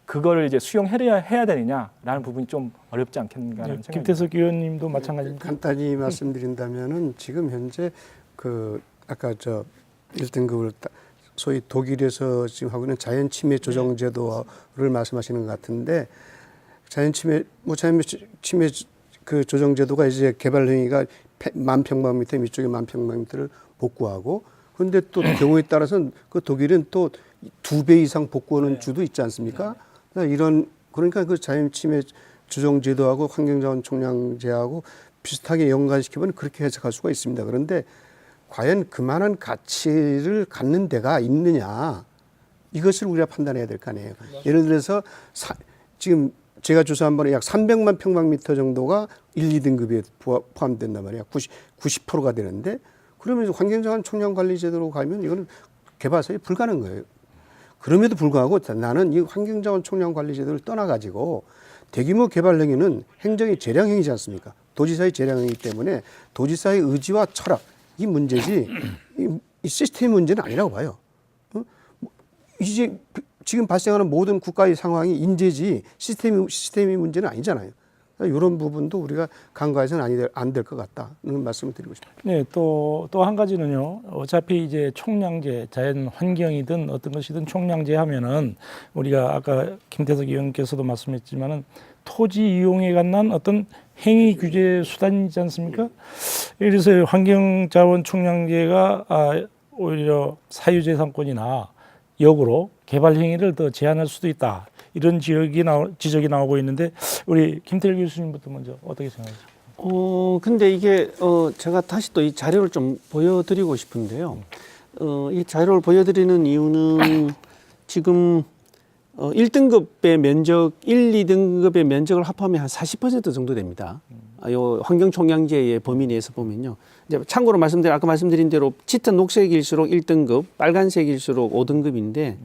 그거를 이제 수용해야 되느냐라는 부분이 좀 어렵지 않겠는가라는 생각이 김태석 의원님도 마찬가지입니다. 간단히 말씀드린다면은 지금 현재 그 아까 저 1등급을 소위 독일에서 지금 하고 있는 자연 침해 조정 제도를 말씀하시는 것 같은데 자연 침해 그 조정 제도가 이제 개발 행위가 10,000평방미터 이쪽에 10,000평방미터를 복구하고 그런데 또 경우에 따라서는 그 독일은 또 2배 이상 복구하는 주도 있지 않습니까? 그러니까 그 자연 침해 조정 제도하고 환경자원 총량제하고 비슷하게 연관시키면 그렇게 해석할 수가 있습니다. 그런데 과연 그만한 가치를 갖는 데가 있느냐 이것을 우리가 판단해야 될 거 아니에요. 예를 들어서 지금 제가 조사한 바는 약 300만 평방미터 정도가 1, 2등급에 포함된단 말이야. 90%가 되는데 그러면 환경자원 총량관리제도로 가면 이거는 개발사에 불가능한 거예요. 그럼에도 불구하고 나는 이 환경자원 총량관리제도를 떠나가지고 대규모 개발 행위는 행정의 재량행위지 않습니까? 도지사의 재량행위이기 때문에 도지사의 의지와 철학 이 문제지 이 시스템 문제는 아니라고 봐요. 이제 지금 발생하는 모든 국가의 상황이 인재지 시스템이 문제는 아니잖아요. 이런 부분도 우리가 간과해서는 안 될 것 같다는 말씀을 드리고 싶습니다. 네, 또 한 가지는요. 어차피 이제 총량제, 자연 환경이든 어떤 것이든 총량제 하면은 우리가 아까 김태석 의원께서도 말씀했지만은 토지 이용에 관한 어떤 행위 규제 수단이지 않습니까? 그래서 환경자원 총량제가 오히려 사유재산권이나 역으로 개발 행위를 더 제한할 수도 있다. 이런 지적이 나오고 있는데 우리 김태일 교수님부터 먼저 어떻게 생각하세요? 근데 이게 제가 다시 또 이 자료를 좀 보여드리고 싶은데요. 이 자료를 보여드리는 이유는 지금 1등급의 면적, 1, 2등급의 면적을 합하면 한 40% 정도 됩니다. 요 환경총량제의 범위 내에서 보면요. 이제 참고로 아까 말씀드린 대로 짙은 녹색일수록 1등급, 빨간색일수록 5등급인데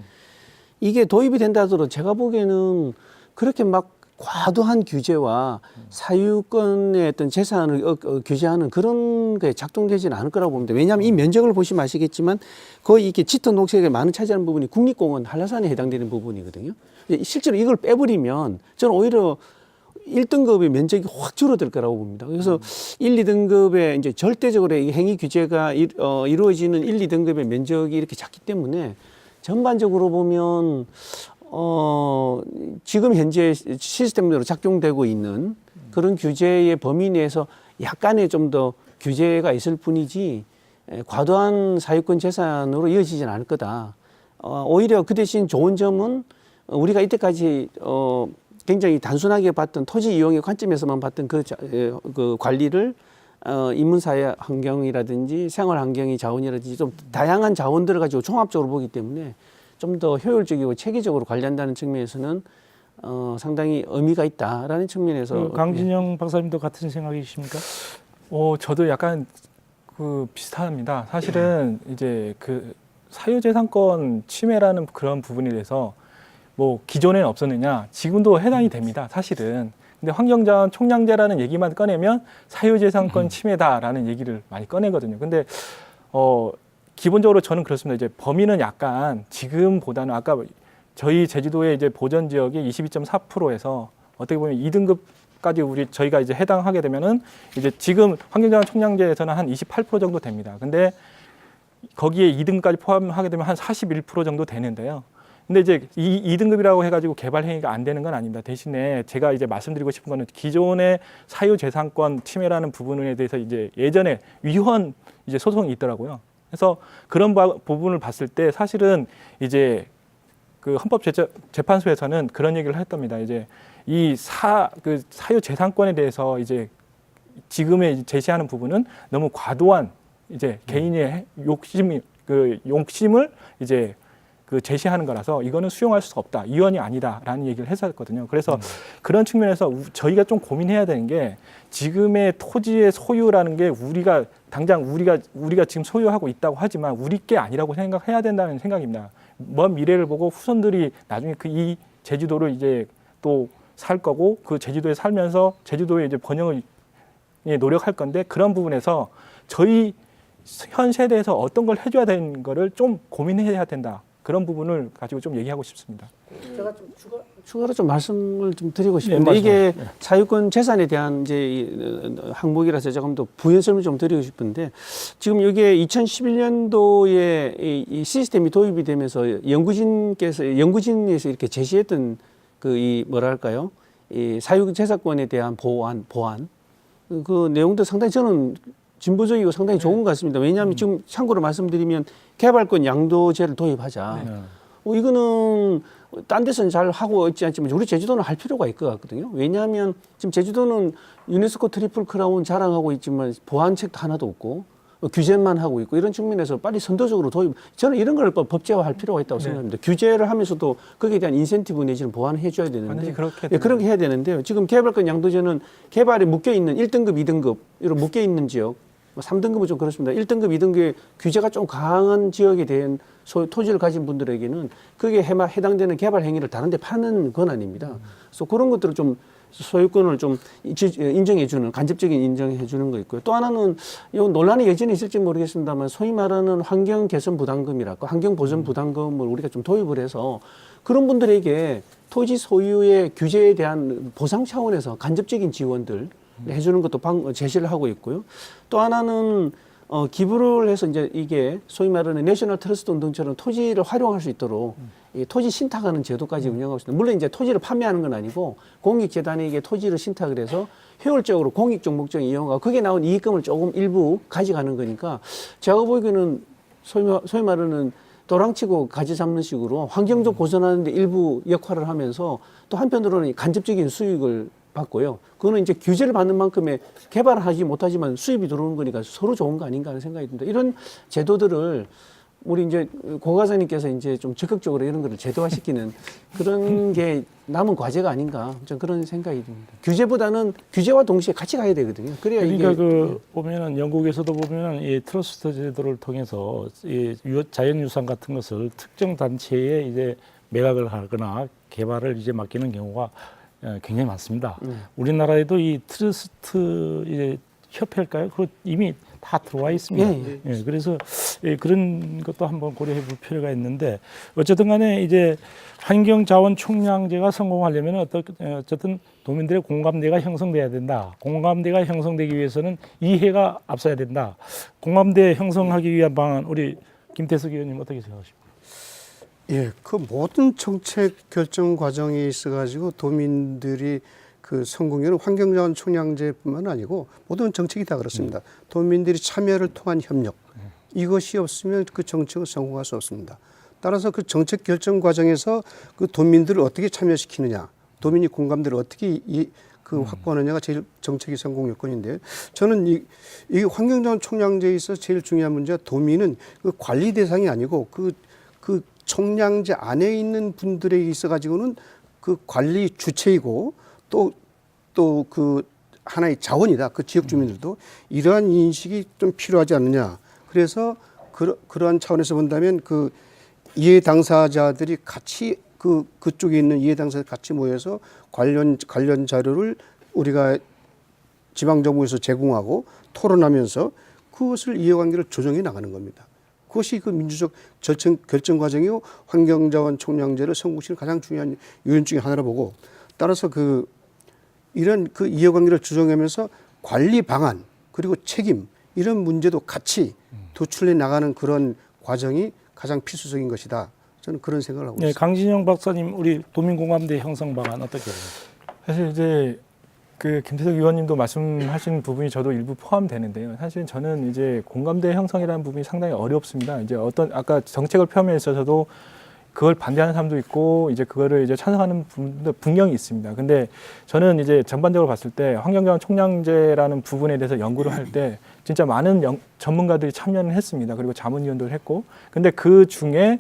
이게 도입이 된다 하더라도 제가 보기에는 그렇게 막 과도한 규제와 사유권의 어떤 재산을 규제하는 그런 게 작동되지는 않을 거라고 봅니다. 왜냐하면 이 면적을 보시면 아시겠지만 거의 이렇게 짙은 녹색에 많은 차지하는 부분이 국립공원 한라산에 해당되는 부분이거든요. 실제로 이걸 빼버리면 저는 오히려 1등급의 면적이 확 줄어들 거라고 봅니다. 그래서 1, 2등급의 이제 절대적으로 이 행위 규제가 이루어지는 1, 2등급의 면적이 이렇게 작기 때문에 전반적으로 보면 지금 현재 시스템대로 작동되고 있는 그런 규제의 범위 내에서 약간의 좀 더 규제가 있을 뿐이지 과도한 사유권 재산으로 이어지지는 않을 거다. 오히려 그 대신 좋은 점은 우리가 이때까지 굉장히 단순하게 봤던 토지 이용의 관점에서만 봤던 그 관리를 인문사회 환경이라든지 생활 환경의 자원이라든지 좀 다양한 자원들을 가지고 종합적으로 보기 때문에 좀 더 효율적이고 체계적으로 관리한다는 측면에서는 상당히 의미가 있다라는 측면에서 강진영 박사님도 같은 생각이십니까? 저도 약간 비슷합니다. 사실은 이제 그 사유재산권 침해라는 그런 부분에 대해서 뭐 기존에는 없었느냐 지금도 해당이 됩니다. 사실은. 근데 환경자원 총량제라는 얘기만 꺼내면 사유재산권 침해다라는 얘기를 많이 꺼내거든요. 근데 기본적으로 저는 그렇습니다. 이제 범위는 약간 지금보다는 아까 저희 제주도의 이제 보전 지역이 22.4%에서 어떻게 보면 2등급까지 저희가 이제 해당하게 되면은 이제 지금 환경자원 총량제에서는 한 28% 정도 됩니다. 근데 거기에 2등까지 포함하게 되면 한 41% 정도 되는데요. 근데 이제 이 2등급이라고 해가지고 개발 행위가 안 되는 건 아닙니다. 대신에 제가 이제 말씀드리고 싶은 거는 기존의 사유재산권 침해라는 부분에 대해서 이제 예전에 위헌 이제 소송이 있더라고요. 그래서 그런 부분을 봤을 때 사실은 이제 그 헌법재판소에서는 그런 얘기를 했답니다. 이제 이 사유재산권에 대해서 이제 지금의 제시하는 부분은 너무 과도한 이제 개인의 욕심을 이제 제시하는 거라서 이거는 수용할 수 없다. 이원이 아니다라는 얘기를 했었거든요. 그래서 그런 측면에서 저희가 좀 고민해야 되는 게 지금의 토지의 소유라는 게 당장 우리가 지금 소유하고 있다고 하지만 우리 게 아니라고 생각해야 된다는 생각입니다. 먼 미래를 보고 후손들이 나중에 이 제주도를 이제 또 살 거고 그 제주도에 살면서 제주도의 이제 번영을 노력할 건데 그런 부분에서 저희 현 세대에서 어떤 걸 해줘야 되는 거를 좀 고민해야 된다. 그런 부분을 가지고 좀 얘기하고 싶습니다. 제가 좀 추가로 좀 말씀을 좀 드리고 싶은데 말씀하세요. 이게 자유권 재산에 대한 이제 이 항목이라서 조금 더 부연 설명 좀 드리고 싶은데 지금 이게 2011년도에 이 시스템이 도입이 되면서 연구진에서 이렇게 제시했던 그 이 뭐랄까요? 이 사유재산권에 대한 보완 그 내용도 상당히 저는 진보적이고 상당히 좋은 것 같습니다. 왜냐하면 지금 참고로 말씀드리면 개발권 양도제를 도입하자. 이거는 딴 데서는 잘 하고 있지 않지만 우리 제주도는 할 필요가 있을 것 같거든요. 왜냐하면 지금 제주도는 유네스코 트리플 크라운 자랑하고 있지만 보완책도 하나도 없고 규제만 하고 있고 이런 측면에서 빨리 선도적으로 도입. 저는 이런 걸 법제화할 필요가 있다고 생각합니다. 규제를 하면서도 거기에 대한 인센티브 내지는 보완해 줘야 되는데 완전히 그렇게 예, 그렇게 해야 되는데요. 지금 개발권 양도제는 개발에 묶여 있는 1등급, 2등급 이런 묶여 있는 지역, 3등급은 좀 그렇습니다. 1등급, 2등급의 규제가 좀 강한 지역에 대한 토지를 가진 분들에게는 그게 해당되는 개발 행위를 다른 데 파는 권한입니다. 그래서 그런 것들을 좀 소유권을 좀 인정해주는, 간접적인 인정해주는 거 있고요. 또 하나는 이 논란이 여전히 있을지 모르겠습니다만 소위 말하는 환경 개선 부담금이랄까, 환경 보전 부담금을 우리가 좀 도입을 해서 그런 분들에게 토지 소유의 규제에 대한 보상 차원에서 간접적인 지원들 해주는 것도 제시를 하고 있고요. 또 하나는 기부를 해서 이제 이게 소위 말하는 내셔널 트러스트 운동처럼 토지를 활용할 수 있도록 이 토지 신탁하는 제도까지 운영하고 있습니다. 물론 이제 토지를 판매하는 건 아니고 공익재단에게 토지를 신탁을 해서 효율적으로 공익적 목적에 이용하고 거기에 나온 이익금을 조금 일부 가져가는 거니까 제가 보기에는 소위 말하는 도랑치고 가지 잡는 식으로 환경적 보전하는 데 일부 역할을 하면서 또 한편으로는 간접적인 수익을 받고요. 그거는 이제 규제를 받는 만큼의 개발을 하지 못하지만 수입이 들어오는 거니까 서로 좋은 거 아닌가 하는 생각이 듭니다. 이런 제도들을 우리 이제 고 과장님께서 이제 좀 적극적으로 이런 거를 제도화시키는 그런 게 남은 과제가 아닌가 좀 그런 생각이 듭니다. 규제보다는 규제와 동시에 같이 가야 되거든요. 그래야 그러니까 이게 그 보면은 영국에서도 보면은 이 트러스트 제도를 통해서 이 자연유산 같은 것을 특정 단체에 이제 매각을 하거나 개발을 이제 맡기는 경우가 굉장히 많습니다. 우리나라에도 이 트러스트 이제 협회일까요? 그 이미 다 들어와 있습니다. 예, 그래서 그런 것도 한번 고려해 볼 필요가 있는데 어쨌든 간에 이제 환경자원 총량제가 성공하려면 어쨌든 도민들의 공감대가 형성돼야 된다. 공감대가 형성되기 위해서는 이해가 앞서야 된다. 공감대 형성하기 위한 방안 우리 김태석 의원님 어떻게 생각하십니까? 예, 그 모든 정책 결정 과정에 있어가지고 도민들이 그 성공률은 환경자원 총량제뿐만 아니고 모든 정책이 다 그렇습니다. 도민들이 참여를 통한 협력 이것이 없으면 그 정책은 성공할 수 없습니다. 따라서 그 정책 결정 과정에서 그 도민들을 어떻게 참여시키느냐, 도민이 공감대를 어떻게 확보하느냐가 제일 정책의 성공 요건인데요. 저는 이 환경자원 총량제에 있어 제일 중요한 문제가 도민은 그 관리 대상이 아니고 그 총량제 안에 있는 분들에게 있어가지고는 그 관리 주체이고 또 그 하나의 자원이다. 그 지역 주민들도 이러한 인식이 좀 필요하지 않느냐. 그래서 그러한 차원에서 본다면 그 이해 당사자들이 같이 그쪽에 있는 이해 당사자들 같이 모여서 관련 자료를 우리가 지방정부에서 제공하고 토론하면서 그것을 이해관계를 조정해 나가는 겁니다. 그것이 그 민주적 결정 과정이고 환경자원 총량제를 성공시키는 가장 중요한 요인 중에 하나라 보고 따라서 이런 그 이해관계를 조정하면서 관리 방안 그리고 책임 이런 문제도 같이 도출해 나가는 그런 과정이 가장 필수적인 것이다. 저는 그런 생각을 하고 있습니다. 강진영 박사님 우리 도민공감대 형성 방안 어떻게 보세요? 사실 이제 그 김태석 의원님도 말씀하신 부분이 저도 일부 포함되는데요. 사실 저는 이제 공감대 형성이라는 부분이 상당히 어렵습니다. 이제 아까 정책을 펴면 있어서도 그걸 반대하는 사람도 있고 이제 그거를 이제 찬성하는 분도 분명히 있습니다. 근데 저는 이제 전반적으로 봤을 때 환경자원 총량제라는 부분에 대해서 연구를 할 때 진짜 많은 전문가들이 참여를 했습니다. 그리고 자문위원도 했고, 근데 그 중에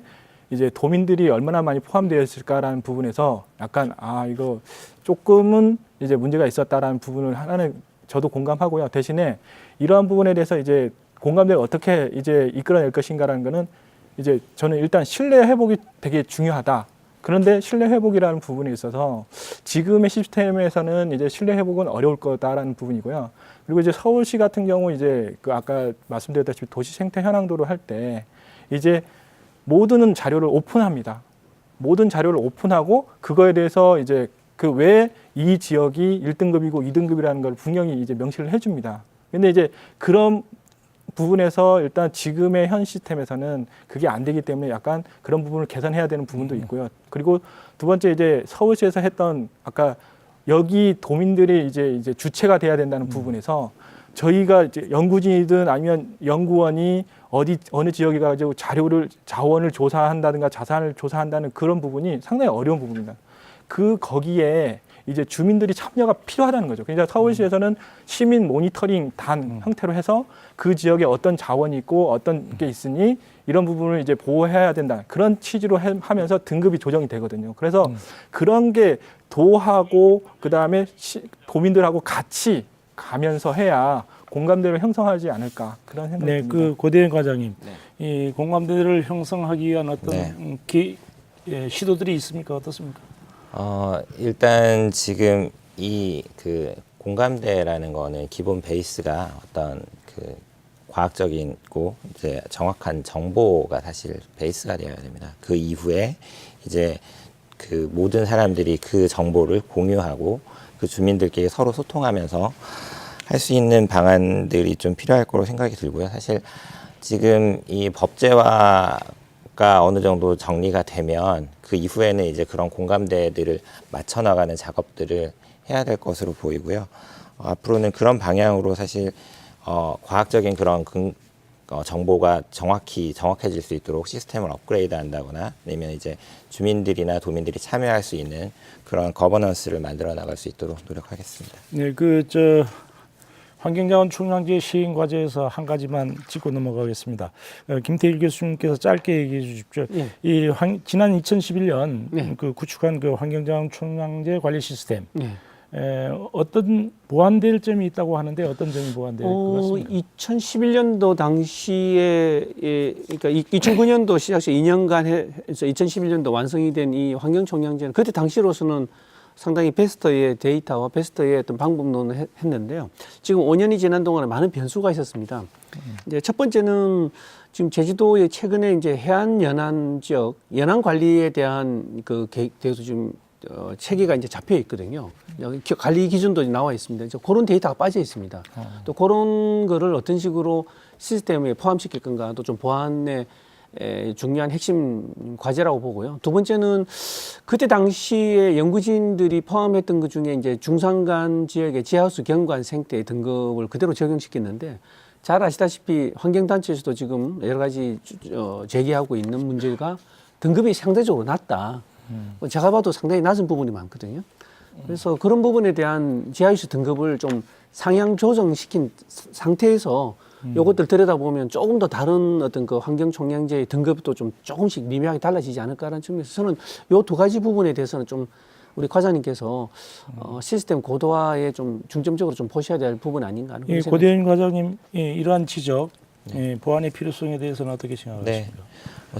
이제 도민들이 얼마나 많이 포함되어 있을까라는 부분에서 약간 이거 조금은 이제 문제가 있었다라는 부분을 하나는 저도 공감하고요. 대신에 이러한 부분에 대해서 이제 공감대를 어떻게 이제 이끌어낼 것인가라는 거는 이제 저는 일단 신뢰 회복이 되게 중요하다. 그런데 신뢰 회복이라는 부분에 있어서 지금의 시스템에서는 이제 신뢰 회복은 어려울 거다라는 부분이고요. 그리고 이제 서울시 같은 경우 이제 그 아까 말씀드렸다시피 도시 생태 현황도를 할 때 이제 모든 자료를 오픈합니다. 모든 자료를 오픈하고 그거에 대해서 이제 그 왜 이 지역이 1등급이고 2등급이라는 걸 분명히 이제 명시를 해줍니다. 근데 이제 그런 부분에서 일단 지금의 현 시스템에서는 그게 안 되기 때문에 약간 그런 부분을 개선해야 되는 부분도 있고요. 그리고 두 번째 이제 서울시에서 했던 아까 여기 도민들이 이제 주체가 돼야 된다는 부분에서 저희가 이제 연구진이든 아니면 연구원이 어느 지역에 가지고 자원을 조사한다든가 자산을 조사한다는 그런 부분이 상당히 어려운 부분입니다. 거기에 이제 주민들이 참여가 필요하다는 거죠. 그러니까 서울시에서는 시민 모니터링 단 형태로 해서 그 지역에 어떤 자원이 있고 어떤 게 있으니 이런 부분을 이제 보호해야 된다. 그런 취지로 하면서 등급이 조정이 되거든요. 그래서 그런 게 도하고 그다음에 도민들하고 같이 가면서 해야 공감대를 형성하지 않을까 그런 생각이 네, 듭니다. 그 고대현 과장님, 이 공감대를 형성하기 위한 어떤 시도들이 있습니까? 어떻습니까? 일단 지금 이 그 공감대라는 거는 기본 베이스가 어떤 그 과학적이고 이제 정확한 정보가 사실 베이스가 되어야 됩니다. 그 이후에 이제 그 모든 사람들이 그 정보를 공유하고 그 주민들끼리 서로 소통하면서 할 수 있는 방안들이 좀 필요할 거로 생각이 들고요. 사실 지금 이 법제화가 어느 정도 정리가 되면 그 이후에는 이제 그런 공감대들을 맞춰 나가는 작업들을 해야 될 것으로 보이고요. 앞으로는 그런 방향으로 사실 과학적인 그런 정보가 정확해질 수 있도록 시스템을 업그레이드 한다거나 아니면 이제 주민들이나 도민들이 참여할 수 있는 그런 거버넌스를 만들어 나갈 수 있도록 노력하겠습니다. 네, 환경자원 총량제 시행 과제에서 한 가지만 짚고 넘어가겠습니다. 김태일 교수님께서 짧게 얘기해 주십시오. 예. 지난 2011년 네. 구축한 그 환경자원 총량제 관리 시스템 네. 어떤 보완될 점이 있다고 하는데 어떤 점이 보완될 것 같습니까? 2011년도 당시에 그러니까 2009년도 시작해서 2년간 해서 2011년도 완성이 된 이 환경총량제는 그때 당시로서는 상당히 베스트의 데이터와 베스트의 어떤 방법론을 했는데요. 지금 5년이 지난 동안에 많은 변수가 있었습니다. 이제 첫 번째는 지금 제주도의 최근에 이제 해안 연안 지역 연안 관리에 대한 그 계획도 좀 체계가 이제 잡혀 있거든요. 여기 관리 기준도 나와 있습니다. 이제 그런 데이터가 빠져 있습니다. 또 그런 거를 어떤 식으로 시스템에 포함시킬 건가도 좀 보완의 중요한 핵심 과제라고 보고요. 두 번째는 그때 당시에 연구진들이 포함했던 것 중에 이제 중산간 지역의 지하수 경관 생태 등급을 그대로 적용시켰는데 잘 아시다시피 환경단체에서도 지금 여러 가지 제기하고 있는 문제가 등급이 상대적으로 낮다. 제가 봐도 상당히 낮은 부분이 많거든요. 그래서 그런 부분에 대한 지하수 등급을 좀 상향 조정시킨 상태에서 요것들 들여다보면 조금 더 다른 어떤 그 환경총량제의 등급도 좀 조금씩 미묘하게 달라지지 않을까라는 측면에서 저는 요 두 가지 부분에 대해서는 좀 우리 과장님께서 시스템 고도화에 좀 중점적으로 좀 보셔야 될 부분 아닌가 하는 예, 생각이 고대현 과장님 이러한 지적 보완의 필요성에 대해서는 어떻게 생각하십니까?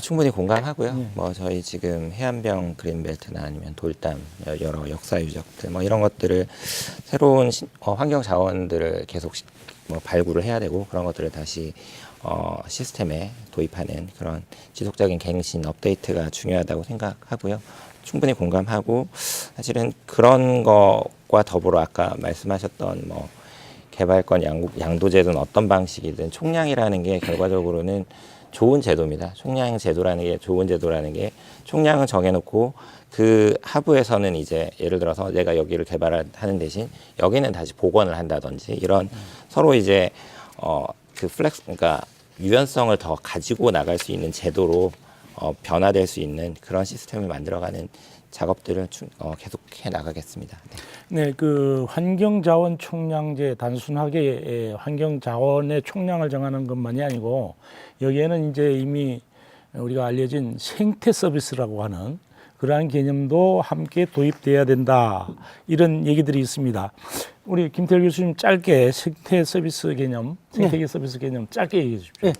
충분히 공감하고요. 저희 지금 해안병 그린벨트나 아니면 돌담 여러 역사 유적들 이런 것들을 새로운 환경 자원들을 계속 발굴을 해야 되고 그런 것들을 다시 시스템에 도입하는 그런 지속적인 갱신 업데이트가 중요하다고 생각하고요. 충분히 공감하고 사실은 그런 것과 더불어 아까 말씀하셨던 개발권 양도제도는 어떤 방식이든 총량이라는 게 결과적으로는 좋은 제도입니다. 총량 제도라는 게 좋은 제도라는 게 총량을 정해놓고 그 하부에서는 이제 예를 들어서 내가 여기를 개발하는 대신 여기는 다시 복원을 한다든지 이런 서로 이제 그러니까 유연성을 더 가지고 나갈 수 있는 제도로 변화될 수 있는 그런 시스템을 만들어가는 작업들을 계속해 나가겠습니다. 네, 그 환경자원 총량제 단순하게 환경자원의 총량을 정하는 것만이 아니고 여기에는 이제 이미 우리가 알려진 생태 서비스라고 하는 그러한 개념도 함께 도입돼야 된다 이런 얘기들이 있습니다. 우리 김태일 교수님 짧게 생태 서비스 개념, 생태계 서비스 개념 짧게 얘기해 주십시오. 네.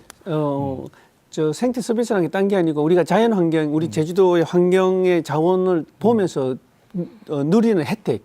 저 생태 서비스라는 게 딴 게 아니고 우리가 자연 환경, 우리 제주도의 환경의 자원을 보면서 누리는 혜택,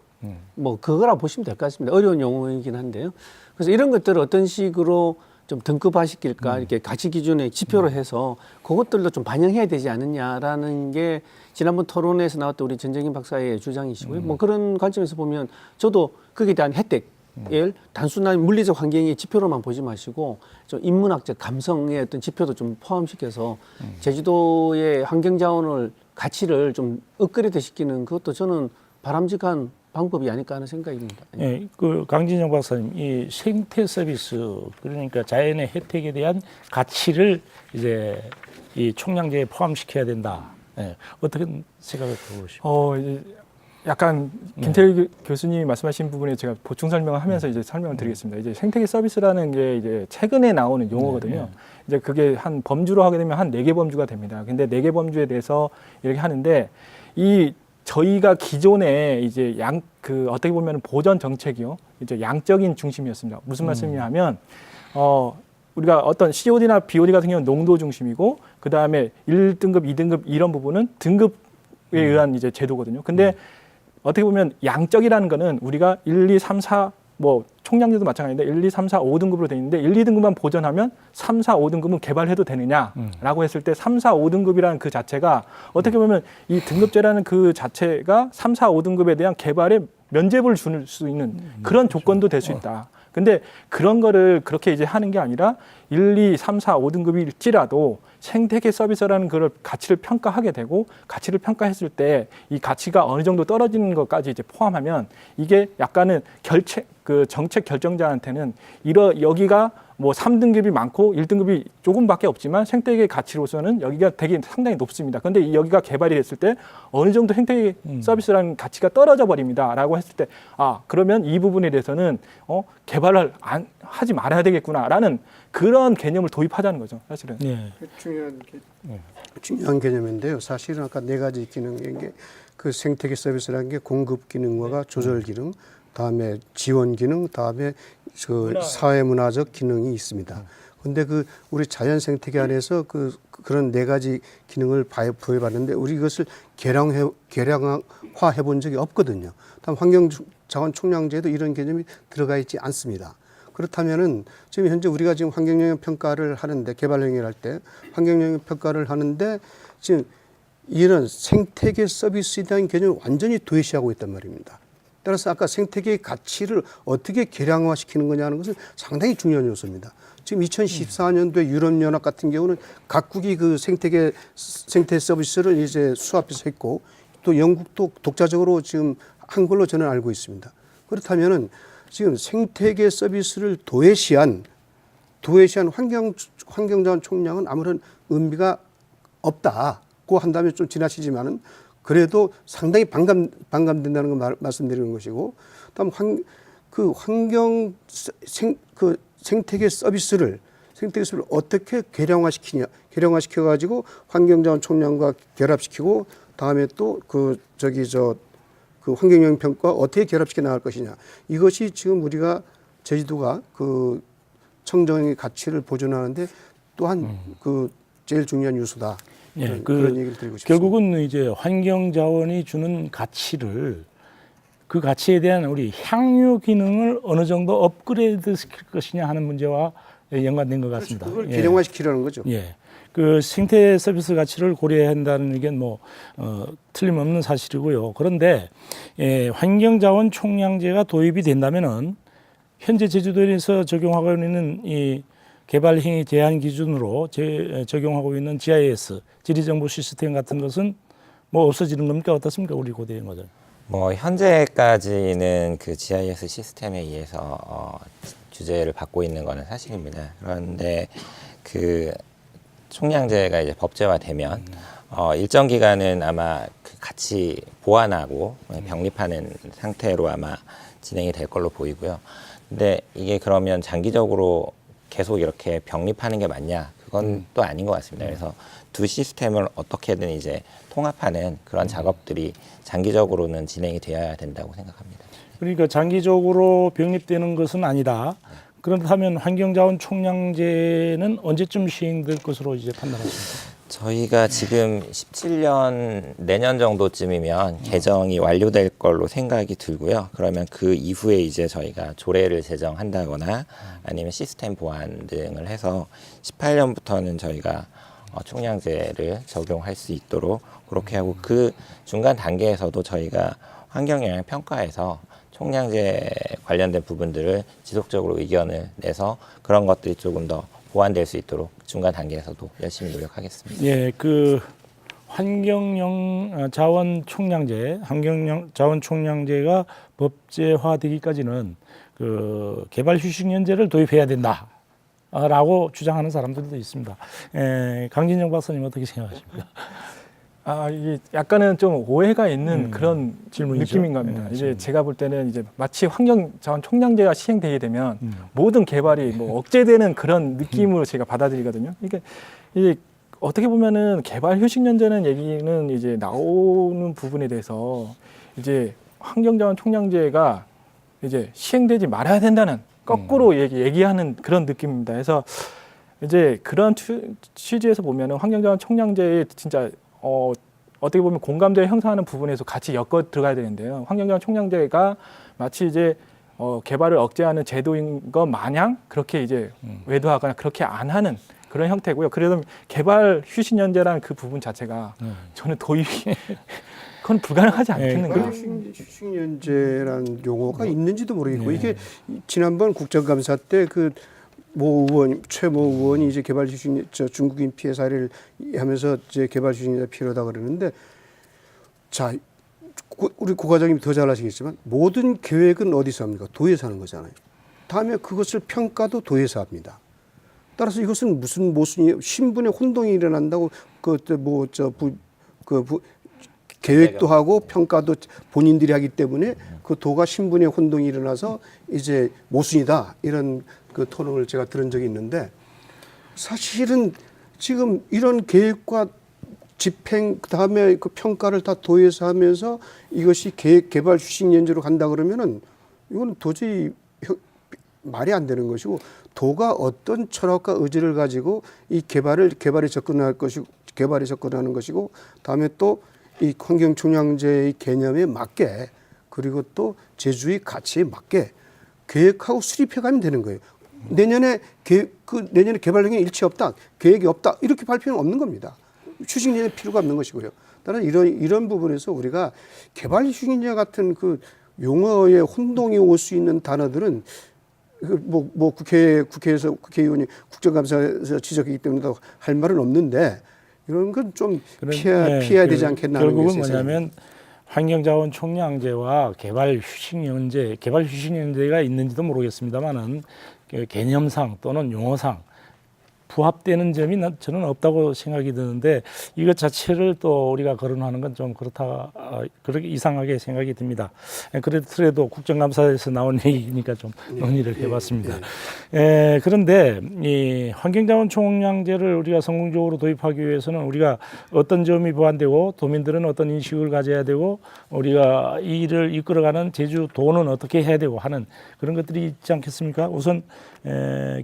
그거라고 보시면 될 것 같습니다. 어려운 용어이긴 한데요. 그래서 이런 것들을 어떤 식으로 좀 등급화시킬까 이렇게 가치 기준의 지표로 해서 그것들도 좀 반영해야 되지 않느냐라는 게 지난번 토론회에서 나왔던 우리 전정인 박사의 주장이시고요. 뭐 그런 관점에서 보면 저도 거기에 대한 혜택을 단순한 물리적 환경의 지표로만 보지 마시고 좀 인문학적 감성의 어떤 지표도 좀 포함시켜서 제주도의 환경자원을 가치를 좀 업그레이드 시키는 그것도 저는 바람직한 방법이 아닐까 하는 생각입니다. 예, 그 강진영 박사님, 이 생태 서비스 그러니까 자연의 혜택에 대한 가치를 이제 이 총량제에 포함시켜야 된다. 예, 어떻게 생각을 해보십니까? 이제 약간 김태일 교수님이 말씀하신 부분에 제가 보충 설명을 하면서 이제 설명을 드리겠습니다. 이제 생태계 서비스라는 게 이제 최근에 나오는 용어거든요. 이제 그게 한 범주로 하게 되면 한 4개 범주가 됩니다. 근데 4개 범주에 대해서 이렇게 하는데 이 저희가 기존에 이제 어떻게 보면 보전 정책이요. 이제 양적인 중심이었습니다. 무슨 말씀이냐면, 우리가 어떤 COD나 BOD 같은 경우는 농도 중심이고, 그 다음에 1등급, 2등급 이런 부분은 등급에 의한 이제 제도거든요. 근데 어떻게 보면 양적이라는 거는 우리가 1, 2, 3, 4, 뭐 총량제도 마찬가지인데 1, 2, 3, 4, 5등급으로 되어 있는데 1, 2등급만 보전하면 3, 4, 5등급은 개발해도 되느냐라고 했을 때 3, 4, 5등급이라는 그 자체가 어떻게 보면 이 등급제라는 그 자체가 3, 4, 5등급에 대한 개발에 면제부를 줄 수 있는 그런 조건도 될 수 있다. 근데 그런 거를 그렇게 이제 하는 게 아니라 1, 2, 3, 4, 5등급일지라도 생태계 서비스라는 그걸 가치를 평가하게 되고 가치를 평가했을 때 이 가치가 어느 정도 떨어지는 것까지 이제 포함하면 이게 약간은 그 정책 결정자한테는 여기가 뭐 3등급이 많고 1등급이 조금밖에 없지만 생태계 가치로서는 여기가 되게 상당히 높습니다. 그런데 여기가 개발이 됐을 때 어느 정도 생태계 서비스라는 가치가 떨어져 버립니다라고 했을 때 그러면 이 부분에 대해서는 개발을 하지 말아야 되겠구나라는 그런 개념을 도입하자는 거죠, 사실은. 예. 중요한 개념인데요. 사실은 아까 4가지 기능인 게 그 생태계 서비스라는 게 공급 기능과 조절 기능, 다음에 지원 기능, 다음에 그 사회 문화적 기능이 있습니다. 근데 그 우리 자연 생태계 안에서 그런 4가지 기능을 부여해봤는데 우리 이것을 계량화해 본 적이 없거든요. 다음 환경자원 총량제에도 이런 개념이 들어가 있지 않습니다. 그렇다면은 지금 현재 우리가 지금 환경영향 평가를 하는데 개발행위를 할 때 환경영향 평가를 하는데 지금 이런 생태계 서비스에 대한 개념을 완전히 도외시하고 있단 말입니다. 따라서 아까 생태계의 가치를 어떻게 계량화시키는 거냐는 것은 상당히 중요한 요소입니다. 지금 2014년도에 유럽연합 같은 경우는 각국이 그 생태 서비스를 이제 수합해서 했고 또 영국도 독자적으로 지금 한 걸로 저는 알고 있습니다. 그렇다면은 지금 생태계 서비스를 도외시한 환경자원 총량은 아무런 의미가 없다고 한다면 좀 지나치지만은 그래도 상당히 반감된다는 걸 말씀드리는 것이고, 다음 생태계 서비스를 어떻게 계량화시켜 가지고 환경자원 총량과 결합시키고, 다음에 또 그 환경영향 평가 어떻게 결합시켜 나갈 것이냐. 이것이 지금 우리가 제주도가 그 청정의 가치를 보존하는데 또한 그 제일 중요한 요소다. 예, 그런 얘기를 드리고 싶습니다. 결국은 이제 환경자원이 주는 가치를 그 가치에 대한 우리 향유 기능을 어느 정도 업그레이드 시킬 것이냐 하는 문제와 연관된 것 같습니다. 그걸 계량화시키려는 거죠. 예. 그 생태 서비스 가치를 고려해야 한다는 의견 틀림없는 사실이고요. 그런데 환경자원 총량제가 도입이 된다면은 현재 제주도에서 적용하고 있는 이 개발 행위 제한 기준으로 적용하고 있는 GIS 지리정보 시스템 같은 것은 뭐 없어지는 겁니까? 어떻습니까? 우리 고대의 거들. 뭐 현재까지는 그 GIS 시스템에 의해서 규제를 받고 있는 거는 사실입니다. 그런데 그 총량제가 이제 법제화되면 일정 기간은 아마 그 같이 보완하고 병립하는 상태로 아마 진행이 될 걸로 보이고요. 근데 이게 그러면 장기적으로 계속 이렇게 병립하는 게 맞냐? 그건 또 아닌 것 같습니다. 그래서 두 시스템을 어떻게든 이제 통합하는 그런 작업들이 장기적으로는 진행이 되어야 된다고 생각합니다. 그러니까 장기적으로 병립되는 것은 아니다. 그렇다면 환경자원 총량제는 언제쯤 시행될 것으로 이제 판단하십니까? 저희가 지금 17년 내년 정도쯤이면 개정이 완료될 걸로 생각이 들고요. 그러면 그 이후에 이제 저희가 조례를 제정한다거나 아니면 시스템 보완 등을 해서 18년부터는 저희가 총량제를 적용할 수 있도록 그렇게 하고, 그 중간 단계에서도 저희가 환경영향 평가에서 총량제 관련된 부분들을 지속적으로 의견을 내서 그런 것들이 조금 더 보완될 수 있도록 중간 단계에서도 열심히 노력하겠습니다. 예, 그 환경영 자원 총량제, 환경영 자원 총량제가 법제화되기까지는 그 개발 휴식연제를 도입해야 된다라고 주장하는 사람들도 있습니다. 강진영 박사님 어떻게 생각하십니까? 이게 약간은 좀 오해가 있는 그런 질문이죠. 느낌인 겁니다. 네, 이제 제가 볼 때는 이제 마치 환경자원 총량제가 시행되게 되면 모든 개발이 뭐 억제되는 그런 느낌으로 제가 받아들이거든요. 그러니까 이게 어떻게 보면은 개발 휴식연제는 얘기는 이제 나오는 부분에 대해서 이제 환경자원 총량제가 이제 시행되지 말아야 된다는 거꾸로 얘기하는 그런 느낌입니다. 그래서 이제 그런 취지에서 보면은 환경자원 총량제에 진짜 어떻게 보면 공감대 형성하는 부분에서 같이 엮어 들어가야 되는데요. 환경자원 총량제가 마치 이제 개발을 억제하는 제도인 것 마냥 그렇게 이제 외도하거나 그렇게 안 하는 그런 형태고요. 그래서 개발 휴식연제라는 그 부분 자체가 저는 도입이 그건 불가능하지 않겠는가. 휴식연제라는 용어가 있는지도 모르겠고 이게 지난번 국정감사 때 그 모 의원, 최모 의원이 이제 개발 휴식, 중국인 피해 사례를 하면서 이제 개발 휴식연제가 필요하다 그러는데, 자, 우리 고 과장님이 더 잘 아시겠지만 모든 계획은 어디서 합니까? 도에서 하는 거잖아요. 다음에 그것을 평가도 도에서 합니다. 따라서 이것은 무슨 신분의 혼동이 일어난다고 계획도 하고 평가도 본인들이 하기 때문에 그 도가 신분의 혼동이 일어나서 이제 모순이다, 이런 그 토론을 제가 들은 적이 있는데, 사실은 지금 이런 계획과 집행 그다음에 그 평가를 다 도에서 하면서 이것이 개발 휴식연제로 간다 그러면은 이건 도저히 말이 안 되는 것이고, 도가 어떤 철학과 의지를 가지고 이 개발에 접근할 것이고, 개발에 접근하는 것이고, 다음에 또 이 환경총량제의 개념에 맞게, 그리고 또 제주의 가치에 맞게 계획하고 수립해 가면 되는 거예요. 내년에 개발령에 일치 없다, 계획이 없다, 이렇게 발표는 없는 겁니다. 휴식연제 필요가 없는 것이고요. 따라서 이런 부분에서 우리가 개발 휴식연제 같은 그 용어에 혼동이 올 수 있는 단어들은 국회에서 국회의원이 국정감사에서 지적이기 때문에 할 말은 없는데, 이런 건 좀 피해야 되지 않겠나 하는 결국은 게 뭐냐면 환경자원 총량제와 개발 휴식연제가 있는지도 모르겠습니다만은 개념상 또는 용어상 부합되는 점이 저는 없다고 생각이 드는데, 이것 자체를 또 우리가 거론하는 건 좀 그렇게 이상하게 생각이 듭니다. 그래도 국정감사에서 나온 얘기니까 좀 논의를 해봤습니다. 그런데 이 환경자원 총량제를 우리가 성공적으로 도입하기 위해서는 우리가 어떤 점이 보완되고 도민들은 어떤 인식을 가져야 되고 우리가 이 일을 이끌어가는 제주도는 어떻게 해야 되고 하는 그런 것들이 있지 않겠습니까? 우선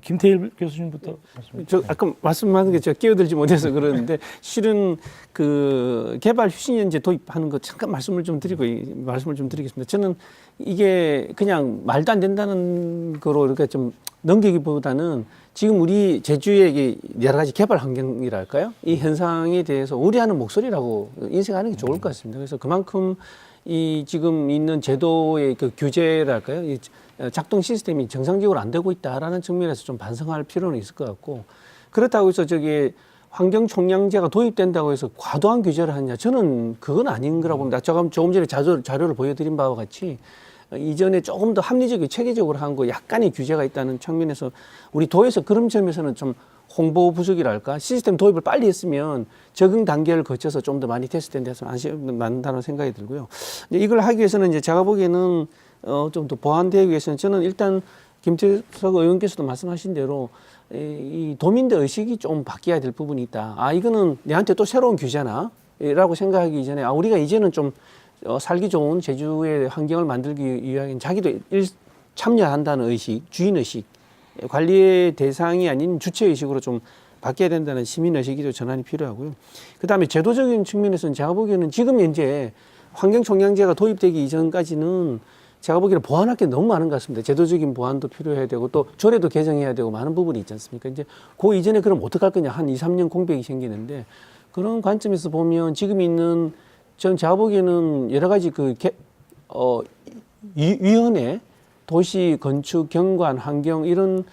김태일 교수님부터 말씀해 주세요. 아까 말씀하는 게 제가 끼어들지 못해서 그러는데, 실은 그 개발 휴식연제 도입하는 거 잠깐 말씀을 좀 드리겠습니다. 저는 이게 그냥 말도 안 된다는 거로 이렇게 좀 넘기기보다는 지금 우리 제주의 여러 가지 개발 환경이랄까요? 이 현상에 대해서 우려하는 목소리라고 인식하는 게 좋을 것 같습니다. 그래서 그만큼 이 지금 있는 제도의 그 규제랄까요? 이 작동 시스템이 정상적으로 안 되고 있다라는 측면에서 좀 반성할 필요는 있을 것 같고, 그렇다고 해서 저기 환경 총량제가 도입된다고 해서 과도한 규제를 하느냐, 저는 그건 아닌 거라고 봅니다. 조금 전에 자료를 보여드린 바와 같이 이전에 조금 더 합리적이고 체계적으로 한 거 약간의 규제가 있다는 측면에서 우리 도에서 그런 점에서는 좀 홍보 부족이랄까, 시스템 도입을 빨리 했으면 적응 단계를 거쳐서 좀 더 많이 테스트된 데서 안심이 많다는 생각이 들고요. 이걸 하기 위해서는 이제 제가 보기에는 좀 더 보완되기 위해서는 저는 일단 김태석 의원께서도 말씀하신 대로 이 도민들 의식이 좀 바뀌어야 될 부분이 있다. 이거는 내한테 또 새로운 규제나 라고 생각하기 전에 우리가 이제는 좀 살기 좋은 제주의 환경을 만들기 위한 자기도 참여한다는 의식, 주인의식, 관리의 대상이 아닌 주체의식으로 좀 바뀌어야 된다는 시민의식이 전환이 필요하고요. 그다음에 제도적인 측면에서는 제가 보기에는 지금 현재 환경총량제가 도입되기 이전까지는 제가 보기에는 보완할 게 너무 많은 것 같습니다. 제도적인 보완도 필요해야 되고 또 조례도 개정해야 되고 많은 부분이 있지 않습니까? 이제 그 이전에 그럼 어떡할 거냐 한 2, 3년 공백이 생기는데 그런 관점에서 보면 지금 있는 전 제가 보기에는 여러 가지 위원회 도시 건축 경관 환경 이런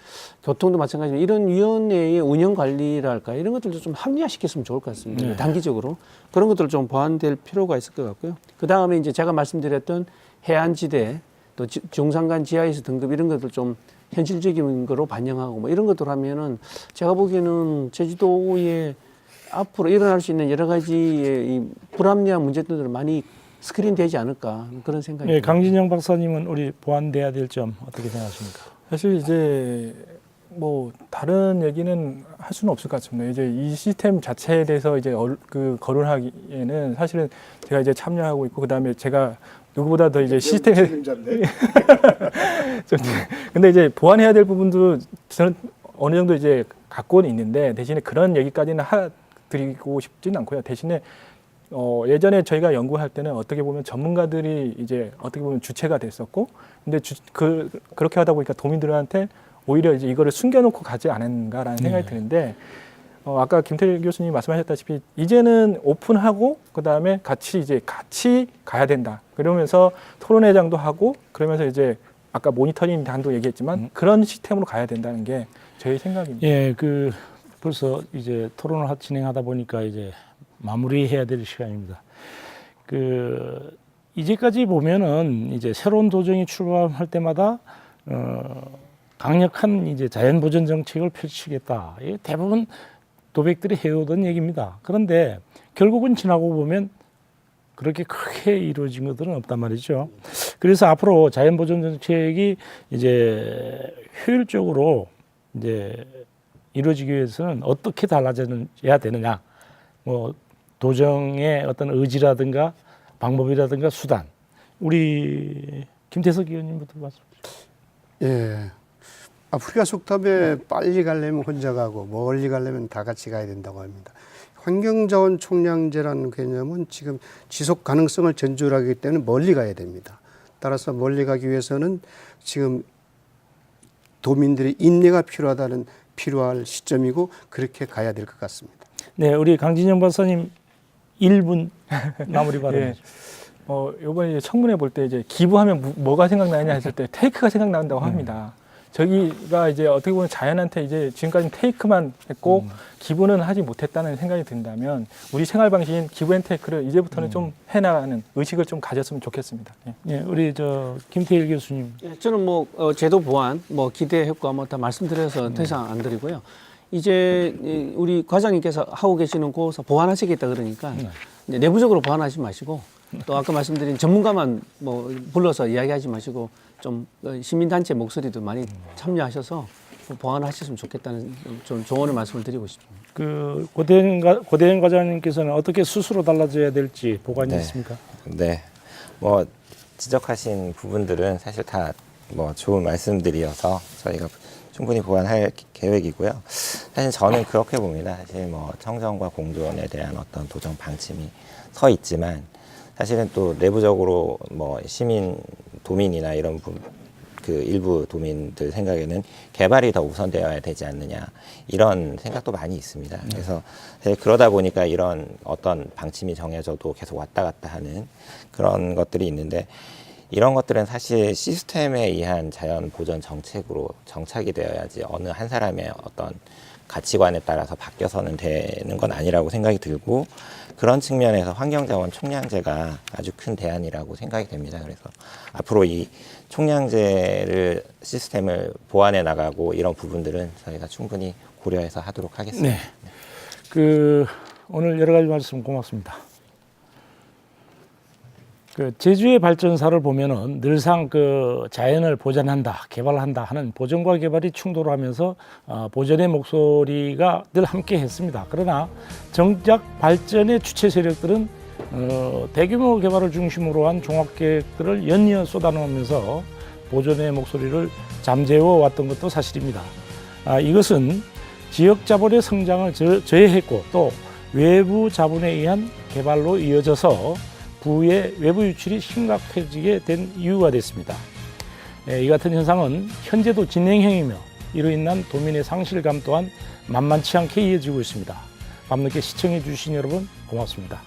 교통도 마찬가지로 이런 위원회의 운영 관리랄까 이런 것들도 좀 합리화시켰으면 좋을 것 같습니다. 네. 단기적으로 그런 것들 좀 보완될 필요가 있을 것 같고요. 그 다음에 이제 제가 말씀드렸던 해안지대 또 중산간 지하에서 등급 이런 것들 좀 현실적인 거로 반영하고 뭐 이런 것들 하면은 제가 보기에는 제주도에 앞으로 일어날 수 있는 여러 가지의 이 불합리한 문제들을 많이 스크린되지 않을까 그런 생각이 네, 듭니다. 강진영 박사님은 우리 보완돼야 될 점 어떻게 생각하십니까? 사실 이제 뭐 다른 얘기는 할 수는 없을 것 같습니다. 이제 이 시스템 자체에 대해서 이제 거론하기에는 사실은 제가 이제 참여하고 있고 그다음에 제가 누구보다 더 이제 시스템에 근데 이제 보완해야 될 부분도 저는 어느 정도 이제 갖고는 있는데 대신에 그런 얘기까지는 드리고 싶지는 않고요. 대신에 예전에 저희가 연구할 때는 어떻게 보면 전문가들이 이제 어떻게 보면 주체가 됐었고, 근데 그렇게 하다 보니까 도민들한테 오히려 이제 이거를 숨겨놓고 가지 않은가라는 생각이 드는데, 아까 김태일 교수님이 말씀하셨다시피 이제는 오픈하고 그 다음에 같이 가야 된다. 그러면서 토론회장도 하고 그러면서 이제 아까 모니터링 단도 얘기했지만 그런 시스템으로 가야 된다는 게 저희 생각입니다. 예, 벌써 이제 토론을 진행하다 보니까 이제 마무리해야 될 시간입니다. 이제까지 보면은 이제 새로운 도정이 출범할 때마다 강력한 이제 자연 보전 정책을 펼치겠다. 이게 대부분 도백들이 해오던 얘기입니다. 그런데 결국은 지나고 보면 그렇게 크게 이루어진 것들은 없단 말이죠. 그래서 앞으로 자연 보전 정책이 이제 효율적으로 이제 이루어지기 위해서는 어떻게 달라져야 되느냐. 뭐 도정의 어떤 의지라든가 방법이라든가 수단. 우리 김태석 의원님부터 말씀. 예. 아프리카 속담에 빨리 가려면 혼자 가고 멀리 가려면 다 같이 가야 된다고 합니다. 환경자원 총량제라는 개념은 지금 지속 가능성을 전제하기 때문에 멀리 가야 됩니다. 따라서 멀리 가기 위해서는 지금 도민들의 인내가 필요할 시점이고 그렇게 가야 될 것 같습니다. 네, 우리 강진영 박사님 1분 마무리 발언. 예. 요번에 청문회 볼 때 이제 기부하면 뭐가 생각나느냐 했을 때 테이크가 생각난다고 합니다. 저기가 이제 어떻게 보면 자연한테 이제 지금까지 테이크만 했고 기부는 하지 못했다는 생각이 든다면 우리 생활 방식인 기부 앤 테이크를 이제부터는 좀 해나가는 의식을 좀 가졌으면 좋겠습니다. 예. 예, 우리 김태일 교수님. 예, 저는 제도 보완, 기대 효과 다 말씀드려서 더 이상 안 드리고요. 이제 우리 과장님께서 하고 계시는 곳에서 보완하시겠다 그러니까 이제 내부적으로 보완하지 마시고 또 아까 말씀드린 전문가만 불러서 이야기하지 마시고 좀 시민단체 목소리도 많이 참여하셔서 보완하셨으면 좋겠다는 좀 조언의 말씀을 드리고 싶습니다. 고대현 과장님께서는 어떻게 스스로 달라져야 될지 보관이 네. 있습니까? 네, 지적하신 부분들은 사실 다 좋은 말씀들이어서 저희가 충분히 보완할 계획이고요. 사실 저는 그렇게 봅니다. 사실 청정과 공존에 대한 어떤 도정 방침이 서 있지만 사실은 또 내부적으로 도민이나 이런 일부 도민들 생각에는 개발이 더 우선되어야 되지 않느냐 이런 생각도 많이 있습니다. 그래서 그러다 보니까 이런 어떤 방침이 정해져도 계속 왔다 갔다 하는 그런 것들이 있는데 이런 것들은 사실 시스템에 의한 자연 보전 정책으로 정착이 되어야지 어느 한 사람의 어떤 가치관에 따라서 바뀌어서는 되는 건 아니라고 생각이 들고 그런 측면에서 환경자원 총량제가 아주 큰 대안이라고 생각이 됩니다. 그래서 앞으로 이 총량제를 시스템을 보완해 나가고 이런 부분들은 저희가 충분히 고려해서 하도록 하겠습니다. 네. 오늘 여러 가지 말씀 고맙습니다. 제주의 발전사를 보면은 늘상 자연을 보전한다, 개발한다 하는 보전과 개발이 충돌하면서 보전의 목소리가 늘 함께 했습니다. 그러나 정작 발전의 주체 세력들은 대규모 개발을 중심으로 한 종합계획들을 연이어 쏟아놓으면서 보전의 목소리를 잠재워 왔던 것도 사실입니다. 이것은 지역 자본의 성장을 저해했고 또 외부 자본에 의한 개발로 이어져서 부의 외부 유출이 심각해지게 된 이유가 됐습니다. 이 같은 현상은 현재도 진행형이며 이로 인한 도민의 상실감 또한 만만치 않게 이어지고 있습니다. 밤늦게 시청해 주신 여러분 고맙습니다.